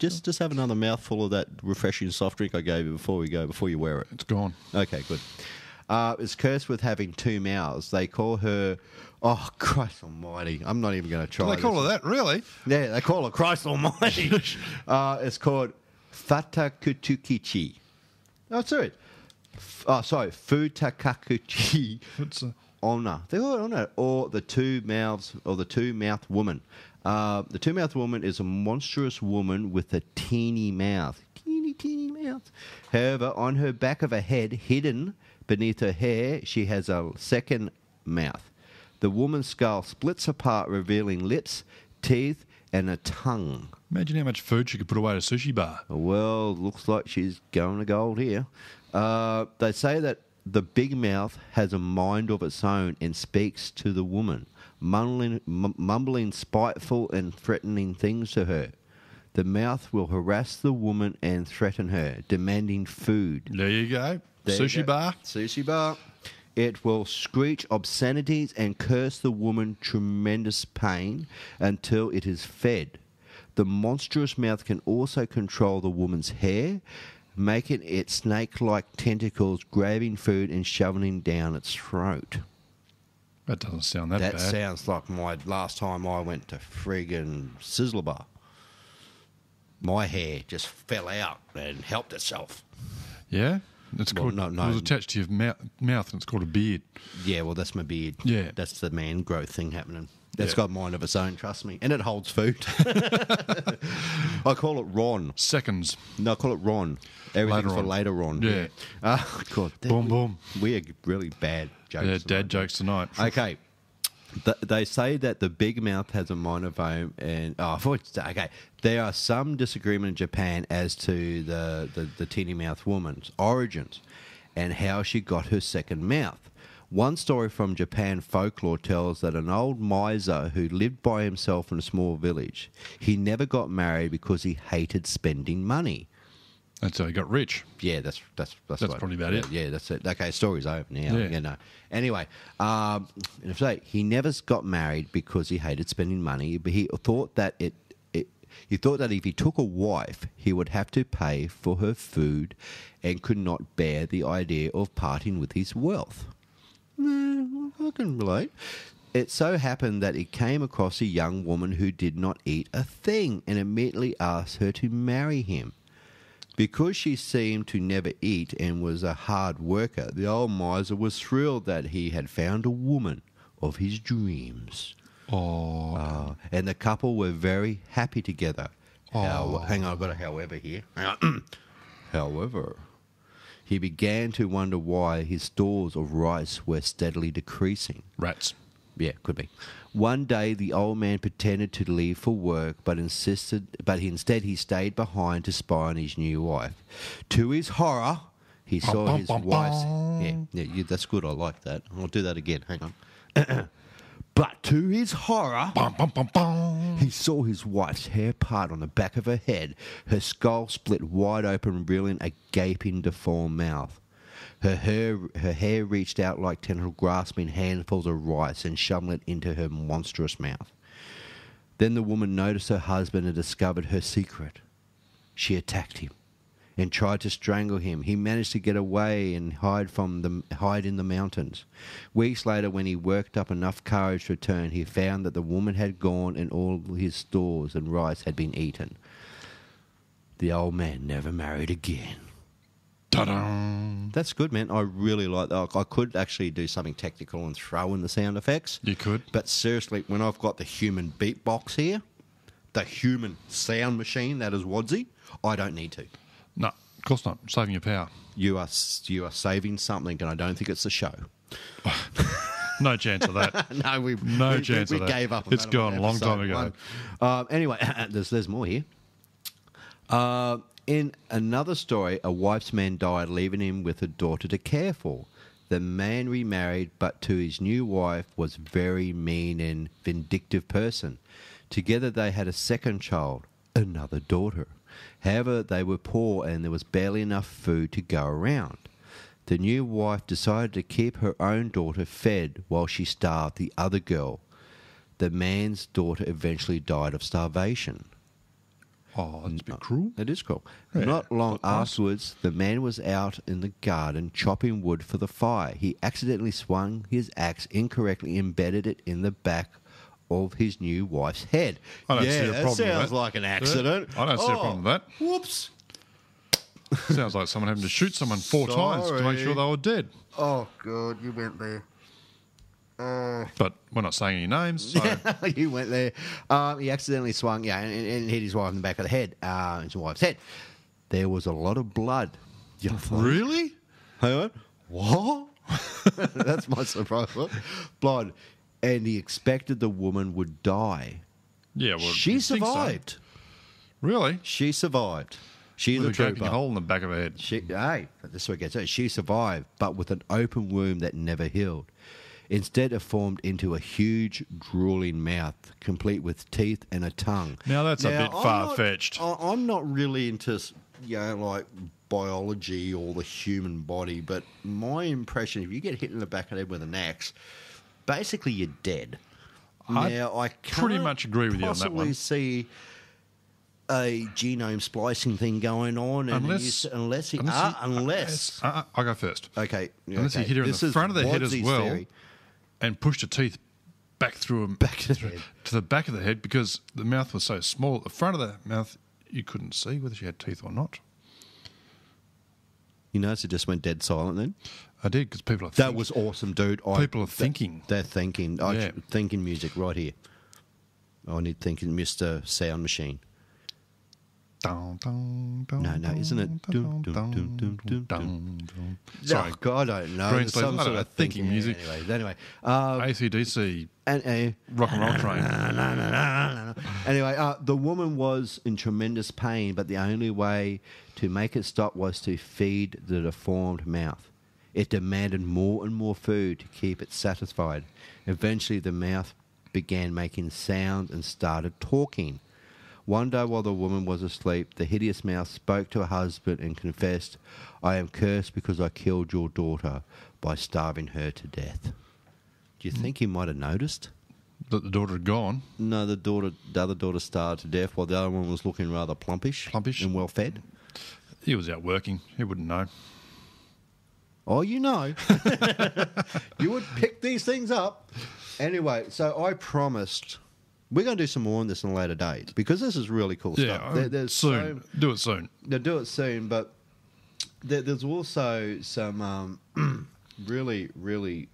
Just have another mouthful of that refreshing soft drink I gave you before you wear it. It's gone. Okay, good. Is cursed with having two mouths. They call her. Oh, Christ Almighty! I'm not even going to try. Do they call her that, really? Yeah, they call her Christ Almighty. It's called Fatakutukichi. Oh, sorry. Futakakuchi It's Onna. They call it Onna, or the two mouths, or the two-mouthed woman. The two-mouthed woman is a monstrous woman with a teeny mouth. Teeny mouth. However, on her back of her head, hidden beneath her hair, she has a second mouth. The woman's skull splits apart, revealing lips, teeth, and a tongue. Imagine how much food she could put away at a sushi bar. Well, looks like she's going to gold here. They say that the big mouth has a mind of its own and speaks to the woman, mumbling spiteful and threatening things to her. The mouth will harass the woman and threaten her, demanding food. There you go. Sushi bar. Sushi bar. It will screech obscenities and curse the woman tremendous pain until it is fed. The monstrous mouth can also control the woman's hair, making it snake-like tentacles grabbing food and shoveling down its throat. That doesn't sound that bad. That sounds like my last time I went to friggin' Sizzler Bar. My hair just fell out and helped itself. Yeah? It's Well, called, no. It was attached to your mouth and it's called a beard. Yeah, well, that's my beard. Yeah. That's the man growth thing happening. That's Yeah. got mind of its own, trust me. And it holds food. I call it Ron. Seconds. No, I call it Ron. Everything's Later for on. later on. Yeah. God. Boom, boom. We are really bad jokes. Yeah, tonight. dad jokes tonight. Okay. They say that the big mouth has a mind of own, and okay. There are some disagreement in Japan as to the teeny mouth woman's origins and how she got her second mouth. One story from Japan folklore tells that an old miser who lived by himself in a small village, he never got married because he hated spending money. That's how he got rich. Yeah, that's probably about it. Yeah, that's it. Okay, story's over now. Yeah. You know. Anyway, he never got married because he hated spending money. But he thought that he thought that if he took a wife, he would have to pay for her food, and could not bear the idea of parting with his wealth. I can relate. It so happened that he came across a young woman who did not eat a thing, and immediately asked her to marry him. Because she seemed to never eat and was a hard worker, the old miser was thrilled that he had found a woman of his dreams. Oh. And the couple were very happy together. Hang on, I've got a however here. However, he began to wonder why his stores of rice were steadily decreasing. Rats. Yeah, could be. One day, the old man pretended to leave for work, but instead he stayed behind to spy on his new wife. To his horror, he saw his wife's. Yeah, that's good. I like that. I'll do that again. Hang on. But to his horror, he saw his wife's hair part on the back of her head, her skull split wide open, revealing a gaping, deformed mouth. Her hair reached out like tendrils, grasping handfuls of rice and shoveling it into her monstrous mouth. Then the woman noticed her husband had discovered her secret. She attacked him and tried to strangle him. He managed to get away and hide in the mountains. Weeks later, when he worked up enough courage to return, he found that the woman had gone and all his stores and rice had been eaten. The old man never married again. Ta-da! That's good, man. I really like that. I could actually do something technical and throw in the sound effects. You could. But seriously, when I've got the human beatbox here, the human sound machine that is Wadsy, I don't need to. No, of course not. Saving your power. You are saving something, and I don't think it's the show. No chance of that. No, we chance of that. Gave up on It's that gone a long episode time ago. one. Anyway, there's more here. In another story, a wife's man died, leaving him with a daughter to care for. The man remarried, but to his new wife was very mean and vindictive person. Together they had a second child, another daughter. However, they were poor and there was barely enough food to go around. The new wife decided to keep her own daughter fed while she starved the other girl. The man's daughter eventually died of starvation. Oh, that's a bit cruel. It is cruel. Yeah, Not long not nice. afterwards, the man was out in the garden chopping wood for the fire. He accidentally swung his axe incorrectly, embedded it in the back of his new wife's head. I don't see a problem with sounds that. like an accident. I don't see a problem with that. Whoops. Sounds like someone having to shoot someone 4 times to make Sorry. sure they were dead. Oh, God, you went there. But we're not saying any names, so You went there. He accidentally swung, and hit his wife in the back of the head, his wife's head. There was a lot of blood. really? Hang on. What? That's my surprise. Blood. And he expected the woman would die. Yeah, well, She you'd think so. survived. Really? She survived. She's With a a gaping trooper. hole in the back of her head. Hey, this is what gets it. She survived, but with an open wound that never healed. Instead, it formed into a huge, drooling mouth, complete with teeth and a tongue. Now that's a bit I'm not- far-fetched. I'm not really into, like biology or the human body, but my impression, if you get hit in the back of the head with an axe, basically you're dead. I Now, I pretty can't much agree with you on that possibly one. see a genome splicing thing going on, and unless I'll go first. okay, Unless you hit her in this the is front of the head as Wadsy's well, theory. and pushed her teeth back through him Back to the head. to the back of the head because the mouth was so small. At the front of the mouth, you couldn't see whether she had teeth or not. You notice it just went dead silent then. I did because people are That was awesome, dude. People are thinking. They're thinking. Yeah. Thinking music right here. I need thinking, Mr. Sound Machine. No, isn't it? Sorry, Oh, God, I don't know. Green There's Sleeves, some I sort don't know, of thinking thinking music. Anyway, AC/DC and rock and roll train. Anyway, the woman was in tremendous pain, but the only way to make it stop was to feed the deformed mouth. It demanded more and more food to keep it satisfied. Eventually, the mouth began making sounds and started talking. One day while the woman was asleep, the hideous mouse spoke to her husband and confessed, "I am cursed because I killed your daughter by starving her to death." Do you think he might have noticed? That the daughter had gone. No, the other daughter starved to death while the other one was looking rather plumpish. Plumpish. And well fed. He was out working. He wouldn't know. Oh, you know. You would pick these things up. Anyway, so I promised we're going to do some more on this in a later date because this is really cool stuff. There's soon. Do it soon. They'll do it soon, but there's also some really, really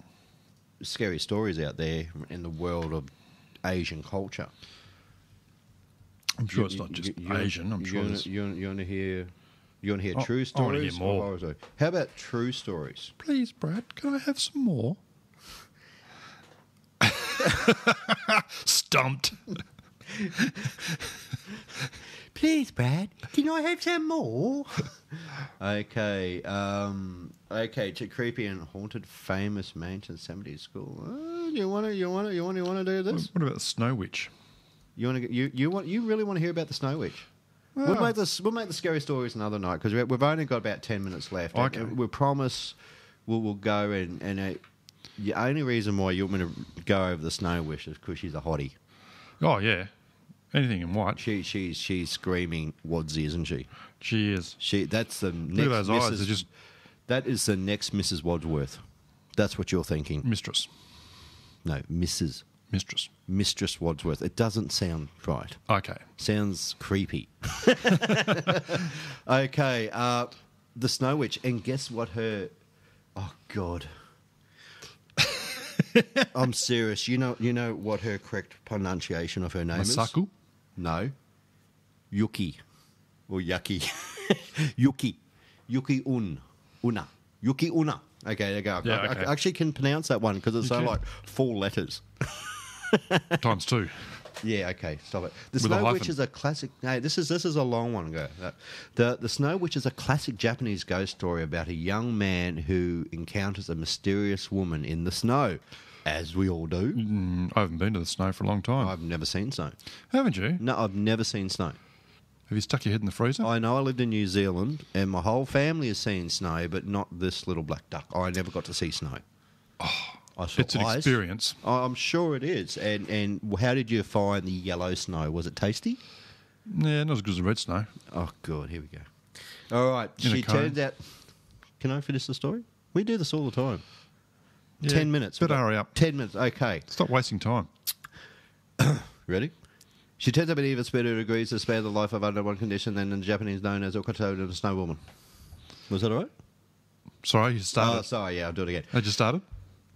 scary stories out there in the world of Asian culture. I'm sure it's not just Asian. I'm sure you want to hear. You want to hear true I stories? want to hear more. Or horror stories? How about true stories? Please, Brad, can I have some more? Stumped. Please, Brad, can I have some more? Okay, to creepy and haunted famous mansion 70s school. You want to do this? What about the Snow Witch? You really want to hear about the Snow Witch? Well, We'll make the scary stories another night because we've only got about 10 minutes left. Okay. And we promise we'll go and the only reason why you want me to go over the Snow Witch is because she's a hottie. Oh yeah, anything in white. She's screaming Wadsy, isn't she? She is. That's the next. Look at those eyes. They're just That is the next Mrs. Wadsworth. That's what you're thinking. mistress. No, Mrs. Mistress Wadsworth. It doesn't sound right. Okay. Sounds creepy. Okay, the Snow Witch, and guess what her? Oh God, I'm serious. You know what her correct pronunciation of her name Masaku? is? No, Yuki or Yucky. Yuki Una. Yuki Una. Okay, there you go. Yeah, okay. I actually can pronounce that one because it's You so can. like 4 letters. Times 2. Yeah, okay, stop it. The With a Snow Witch hyphen. is a classic. No, this is a long one ago. The Snow Witch is a classic Japanese ghost story about a young man who encounters a mysterious woman in the snow, as we all do. I haven't been to the snow for a long time. I've never seen snow. Haven't you? No, I've never seen snow. Have you stuck your head in the freezer? I know I lived in New Zealand, and my whole family has seen snow, but not this little black duck. I never got to see snow. I saw It's an ice. experience. I'm sure it is. And how did you find the yellow snow? Was it tasty? Yeah, not as good as the red snow. Oh, God, here we go. All right, In a she cone. turns out... Can I finish the story? We do this all the time. Yeah, 10 minutes. Better hurry up. 10 minutes, okay. Stop wasting time. Ready? She turns up an evil spirit who agrees to spare the life of under one condition, then in Japanese known as Okato the Snow Woman. Was that all right? Sorry, you started. Oh, sorry, yeah, I'll do it again. I just started.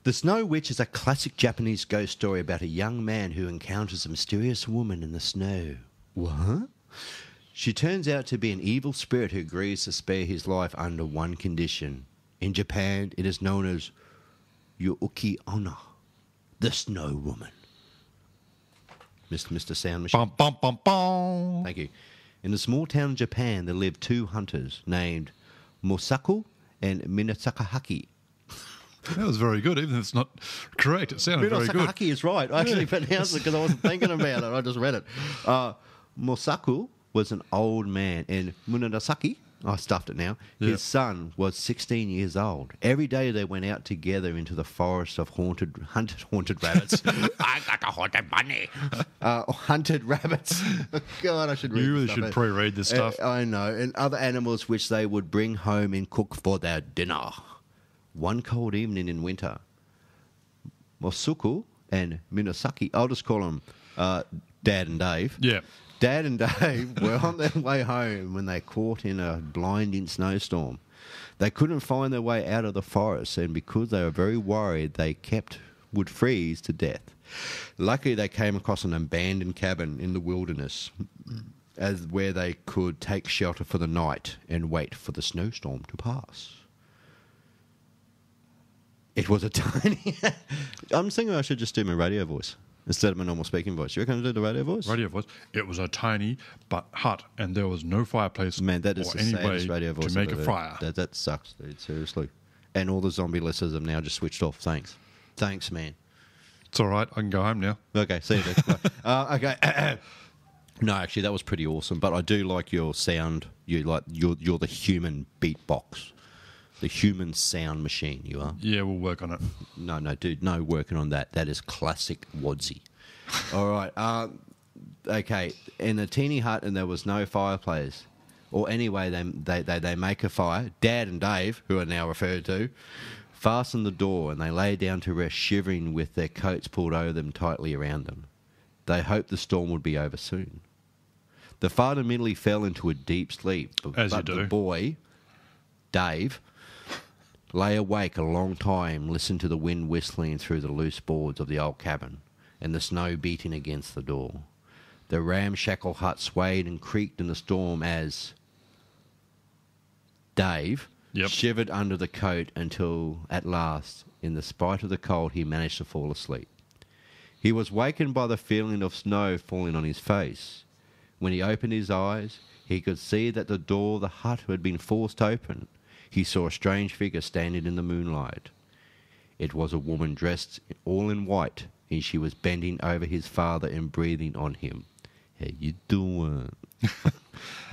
The Snow Witch is a classic Japanese ghost story about a young man who encounters a mysterious woman in the snow. What? She turns out to be an evil spirit who agrees to spare his life under one condition. In Japan, it is known as Yuki Onna, the Snow Woman. Mr. Sound Machine. Bum, bum, bum, bum. Thank you. In the small town of Japan, there lived 2 hunters named Mosaku and Minasakahaki. That was very good, even if it's not correct. It sounded very good. Minasakahaki is right. I actually pronounced it because I wasn't thinking about it. I just read it. Mosaku was an old man, and Munadasaki, I stuffed it now, Yeah. his son was 16 years old. Every day they went out together into the forest of haunted rabbits. I got a haunted bunny. Hunted rabbits. God, I should read You really this should stuff. pre-read this stuff. I know. And other animals which they would bring home and cook for their dinner. One cold evening in winter, Mosuku and Minasaki, I'll just call them Dad and Dave. Yeah. Dad and Dave were on their way home when they caught in a blinding snowstorm. They couldn't find their way out of the forest, and because they were very worried, would freeze to death. Luckily, they came across an abandoned cabin in the wilderness, where they could take shelter for the night and wait for the snowstorm to pass. It was a tiny... I'm thinking I should just do my radio voice instead of my normal speaking voice. You reckon I'll do the radio voice? Radio voice. It was a tiny but hut, and there was no fireplace Man, that is or the any saddest way radio voice to make I've a ever fire. heard. That sucks, dude. Seriously. And all the zombie listeners have now just switched off. Thanks. Thanks, man. It's all right. I can go home now. Okay, see you next. Okay. No, actually, that was pretty awesome. But I do like your sound. You're the human beatbox, the human sound machine. You are. Yeah, we'll work on it. No, dude, no working on that. That is classic Wadsy. All right. Okay. In the teeny hut, and there was no fireplace. Or anyway, they make a fire. Dad and Dave, who are now referred to, fasten the door, and they lay down to rest, shivering with their coats pulled over them tightly around them. They hoped the storm would be over soon. The father immediately fell into a deep sleep, As you but do. the boy, Dave, lay awake a long time, listened to the wind whistling through the loose boards of the old cabin and the snow beating against the door. The ramshackle hut swayed and creaked in the storm as Dave Yep. shivered under the coat until, at last, in the spite of the cold, he managed to fall asleep. He was wakened by the feeling of snow falling on his face. When he opened his eyes, he could see that the door of the hut had been forced open. He saw a strange figure standing in the moonlight. It was a woman dressed all in white, and she was bending over his father and breathing on him. How you doing?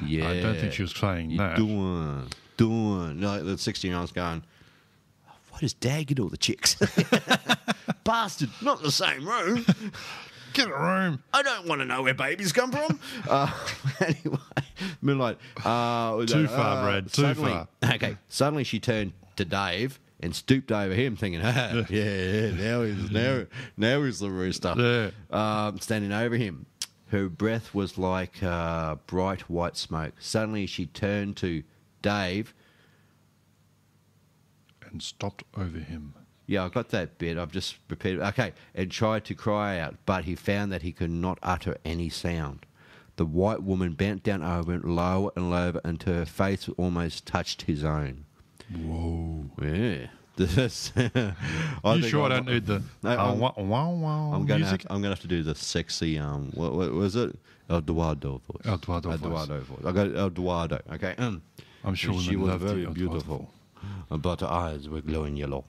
Yeah. I don't think she was saying You that. doing. Like the 16-year-old's going, why does Dad get all the chicks? Bastard, not in the same room. Get a room. I don't want to know where babies come from. Anyway, Moonlight. Too far, Brad, too far. Okay, suddenly she turned to Dave and stooped over him, thinking, yeah, now he's the rooster. Yeah. Standing over him. Her breath was like bright white smoke. Suddenly she turned to Dave. And stopped over him. Yeah, I got that bit. I've just repeated. Okay, and tried to cry out, but he found that he could not utter any sound. The white woman bent down over him, lower and lower, until her face almost touched his own. Whoa. Yeah. This, You sure I don't need the I'm music? gonna have to do the sexy what was it? Eduardo voice. Eduardo voice. I got Eduardo. Okay. I'm sure she women was love the very Eduardo beautiful, but her eyes were glowing yellow.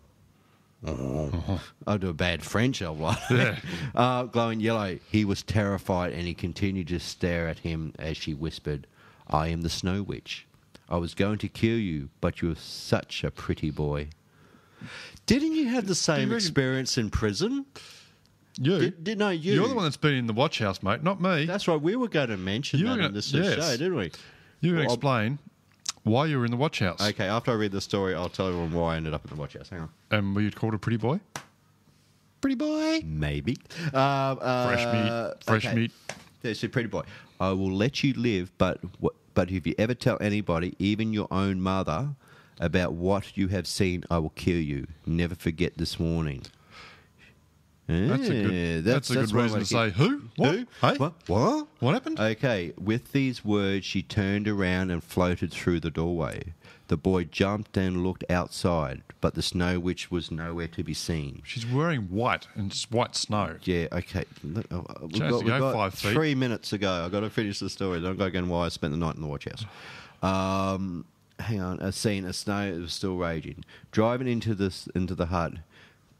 I'll do a bad French, Yeah. glowing yellow. He was terrified, and he continued to stare at him as she whispered, "I am the Snow Witch. I was going to kill you, but you were such a pretty boy." Didn't you have the same reckon- experience in prison? You. No, you. You're the one that's been in the watch house, mate, not me. That's right. We were going to mention You were that gonna- in this yes. show, didn't we? You can Well, explain why you were in the watch house. Okay, after I read the story, I'll tell everyone why I ended up in the watch house. Hang on. And were you called a pretty boy? Pretty boy? Maybe. Fresh meat. There's a pretty boy. I will let you live, but if you ever tell anybody, even your own mother, about what you have seen, I will kill you. Never forget this warning. That's a good one reason way to say, who? What? Who? Hey? What? What happened? Okay, with these words, she turned around and floated through the doorway. The boy jumped and looked outside, but the Snow Witch was nowhere to be seen. She's wearing white and it's white snow. Yeah, okay. We've Chance to go got 5 feet. 3 minutes to go. I've got to finish the story. Then I've got to go and why I spent the night in the watch house. Hang on. A scene. A snow was still raging. Driving into the hut,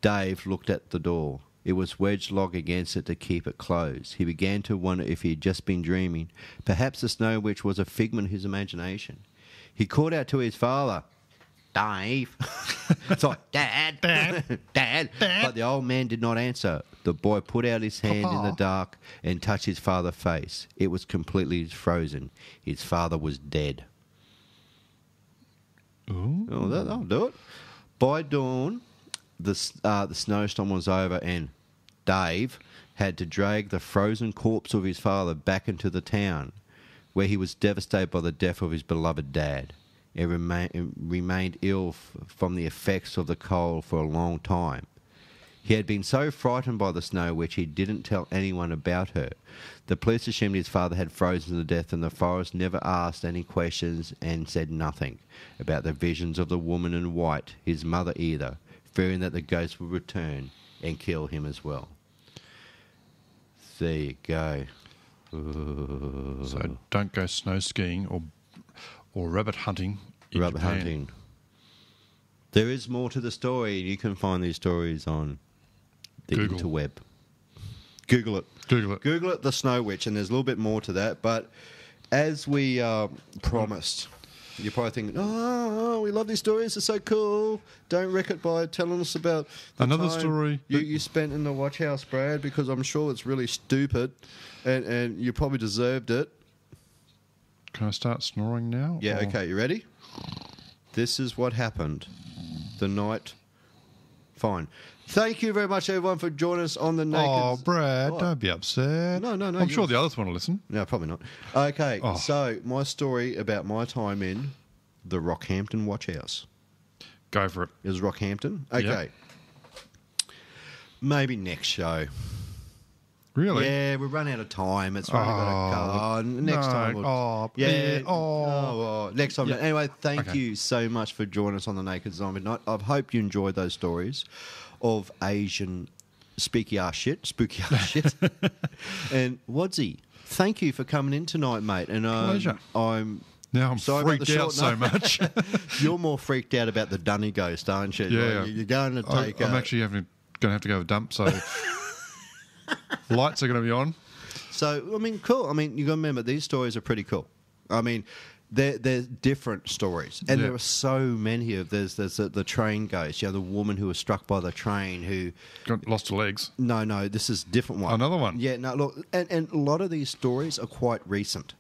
Dave looked at the door. It was wedged locked against it to keep it closed. He began to wonder if he had just been dreaming. Perhaps the Snow Witch was a figment of his imagination. He called out to his father, Dave. Sorry, Dad. Dad. But the old man did not answer. The boy put out his hand in the dark and touched his father's face. It was completely frozen. His father was dead. Ooh. Oh, that'll do it. By dawn, the snowstorm was over, and Dave had to drag the frozen corpse of his father back into the town, where he was devastated by the death of his beloved dad. He remained ill from the effects of the cold for a long time. He had been so frightened by the Snow Witch he didn't tell anyone about her. The police assumed his father had frozen to death, and the forest never asked any questions and said nothing about the visions of the woman in white, his mother either, fearing that the ghost would return and kill him as well. There you go. So don't go snow skiing or rabbit hunting in Rabbit Japan. hunting. There is more to the story. You can find these stories on the Google. interweb. Google it. Google it. Google it, The Snow Witch, and there's a little bit more to that. But as we promised, you're probably thinking, oh, we love these stories. They're so cool. Don't wreck it by telling us about the Another time story you spent in the watch house, Brad, because I'm sure it's really stupid and you probably deserved it. Can I start snoring now? Yeah, or- okay, you ready? This is what happened the night. Fine. Thank you very much, everyone, for joining us on the Naked... Oh, Brad, What? don't be upset. No, I'm sure yours. the others want to listen. No, probably not. Okay, Oh. so my story about my time in the Rockhampton Watch House. Go for it. It was Rockhampton? Okay. Maybe next show. Really? Yeah, we run out of time. It's probably got to go. Next no. time. Oh, yeah. yeah. Oh. Next time. Yeah. Anyway, thank Okay. you so much for joining us on the Naked Zombie Night. I hope you enjoyed those stories of Asian spooky ass shit. And Wadsy, thank you for coming in tonight, mate. And Pleasure. I'm Now I'm sorry about the freaked out short so much. You're more freaked out about the Dunny ghost, aren't you? Yeah. Like, you're going to take. I'm actually going to have to go to dump, so lights are going to be on. So, I mean, cool. I mean, you got to remember, these stories are pretty cool. I mean, they're different stories. And Yeah. there are so many of There's the train ghost. You know, the woman who was struck by the train who... Got lost her legs. No, this is a different one. Another one? Yeah, no, look, and a lot of these stories are quite recent.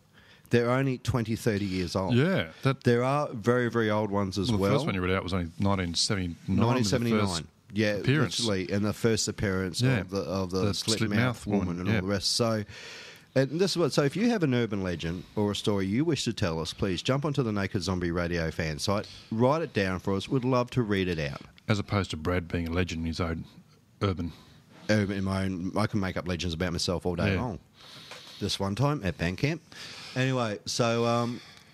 They're only 20, 30 years old. Yeah. There are very, very old ones as The well. first one you read out was only 1979. 1979. Yeah, appearance. literally, and the first appearance Yeah. of the The slit slit mouth mouth woman woman, and all yeah. the rest. So, and this is what. So, if you have an urban legend or a story you wish to tell us, please jump onto the Naked Zombie Radio fan site, write it down for us. We'd love to read it out. As opposed to Brad being a legend in his own urban. In my own, I can make up legends about myself all day Yeah. long. This one time at band camp. Anyway, so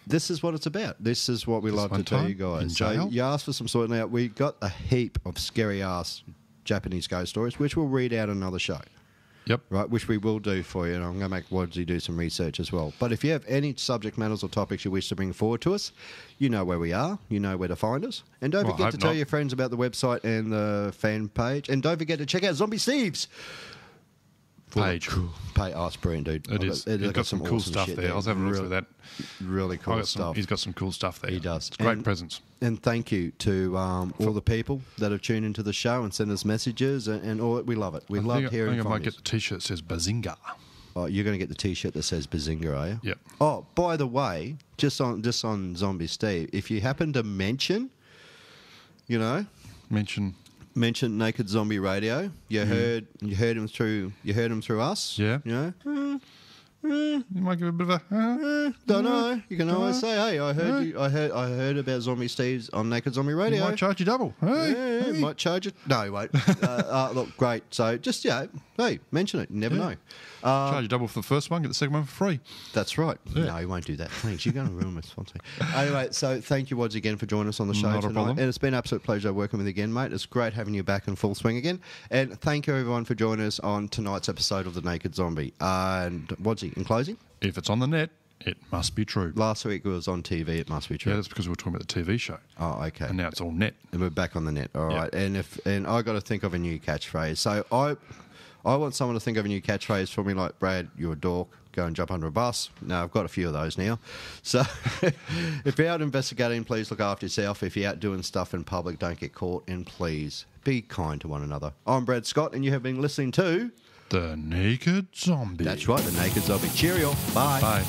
this is what it's about. This is what we This love to one tell time you guys. in So jail? you asked for some sort. Now we got a heap of scary ass Japanese ghost stories, which we'll read out another show. Yep. Right, which we will do for you, and I'm going to make Wadsy do some research as well. But if you have any subject matters or topics you wish to bring forward to us, you know where we are, you know where to find us. And don't Well, I forget hope to tell not. your friends about the website and the fan page. And don't forget to check out Zombie Steve's Page. page. Oh, it's brilliant, dude. It is. He's got some cool awesome stuff shit there. I was having a look Really- through that. Really cool stuff. He's got some cool stuff there. He does. It's great And- presents. And thank you to all the people that have tuned into the show and sent us messages, and all. We love it. We I love think hearing I from might you. get the T-shirt that says Bazinga. Oh, you're going to get the T-shirt that says Bazinga, are you? Yep. Oh, by the way, just on Zombie Steve, if you happen to mention, Mention. Naked Zombie Radio, you heard him through us. Yeah. You know, You might give a bit of a. don't know. You can always say, "Hey, I heard about Zombie Steve's on Naked Zombie You Radio." might charge you double. Hey, Yeah, might charge it. No, he won't. Look, great. So just, hey, mention it. You never know. charge you double for the first one, get the second one for free. That's right. Yeah. No, he won't do that. Thanks. You're going to ruin my sponsor. Anyway, so thank you once again for joining us on the show Not a tonight. problem. And it's been an absolute pleasure working with you again, mate. It's great having you back in full swing again. And thank you, everyone, for joining us on tonight's episode of The Naked Zombie. And Wadsy, in closing, If it's on the net, it must be true. last week it was on TV. It must be true. Yeah, that's because we were talking about the TV show. Oh, okay. And now it's all net. And we're back on the net. All Yeah. right. And I got to think of a new catchphrase. So I want someone to think of a new catchphrase for me, like, Brad, you're a dork, go and jump under a bus. No, I've got a few of those now. So if you're out investigating, please look after yourself. If you're out doing stuff in public, don't get caught. And please be kind to one another. I'm Brad Scott, and you have been listening to... The Naked Zombie. That's right, The Naked Zombie. Cheerio. Bye. Bye.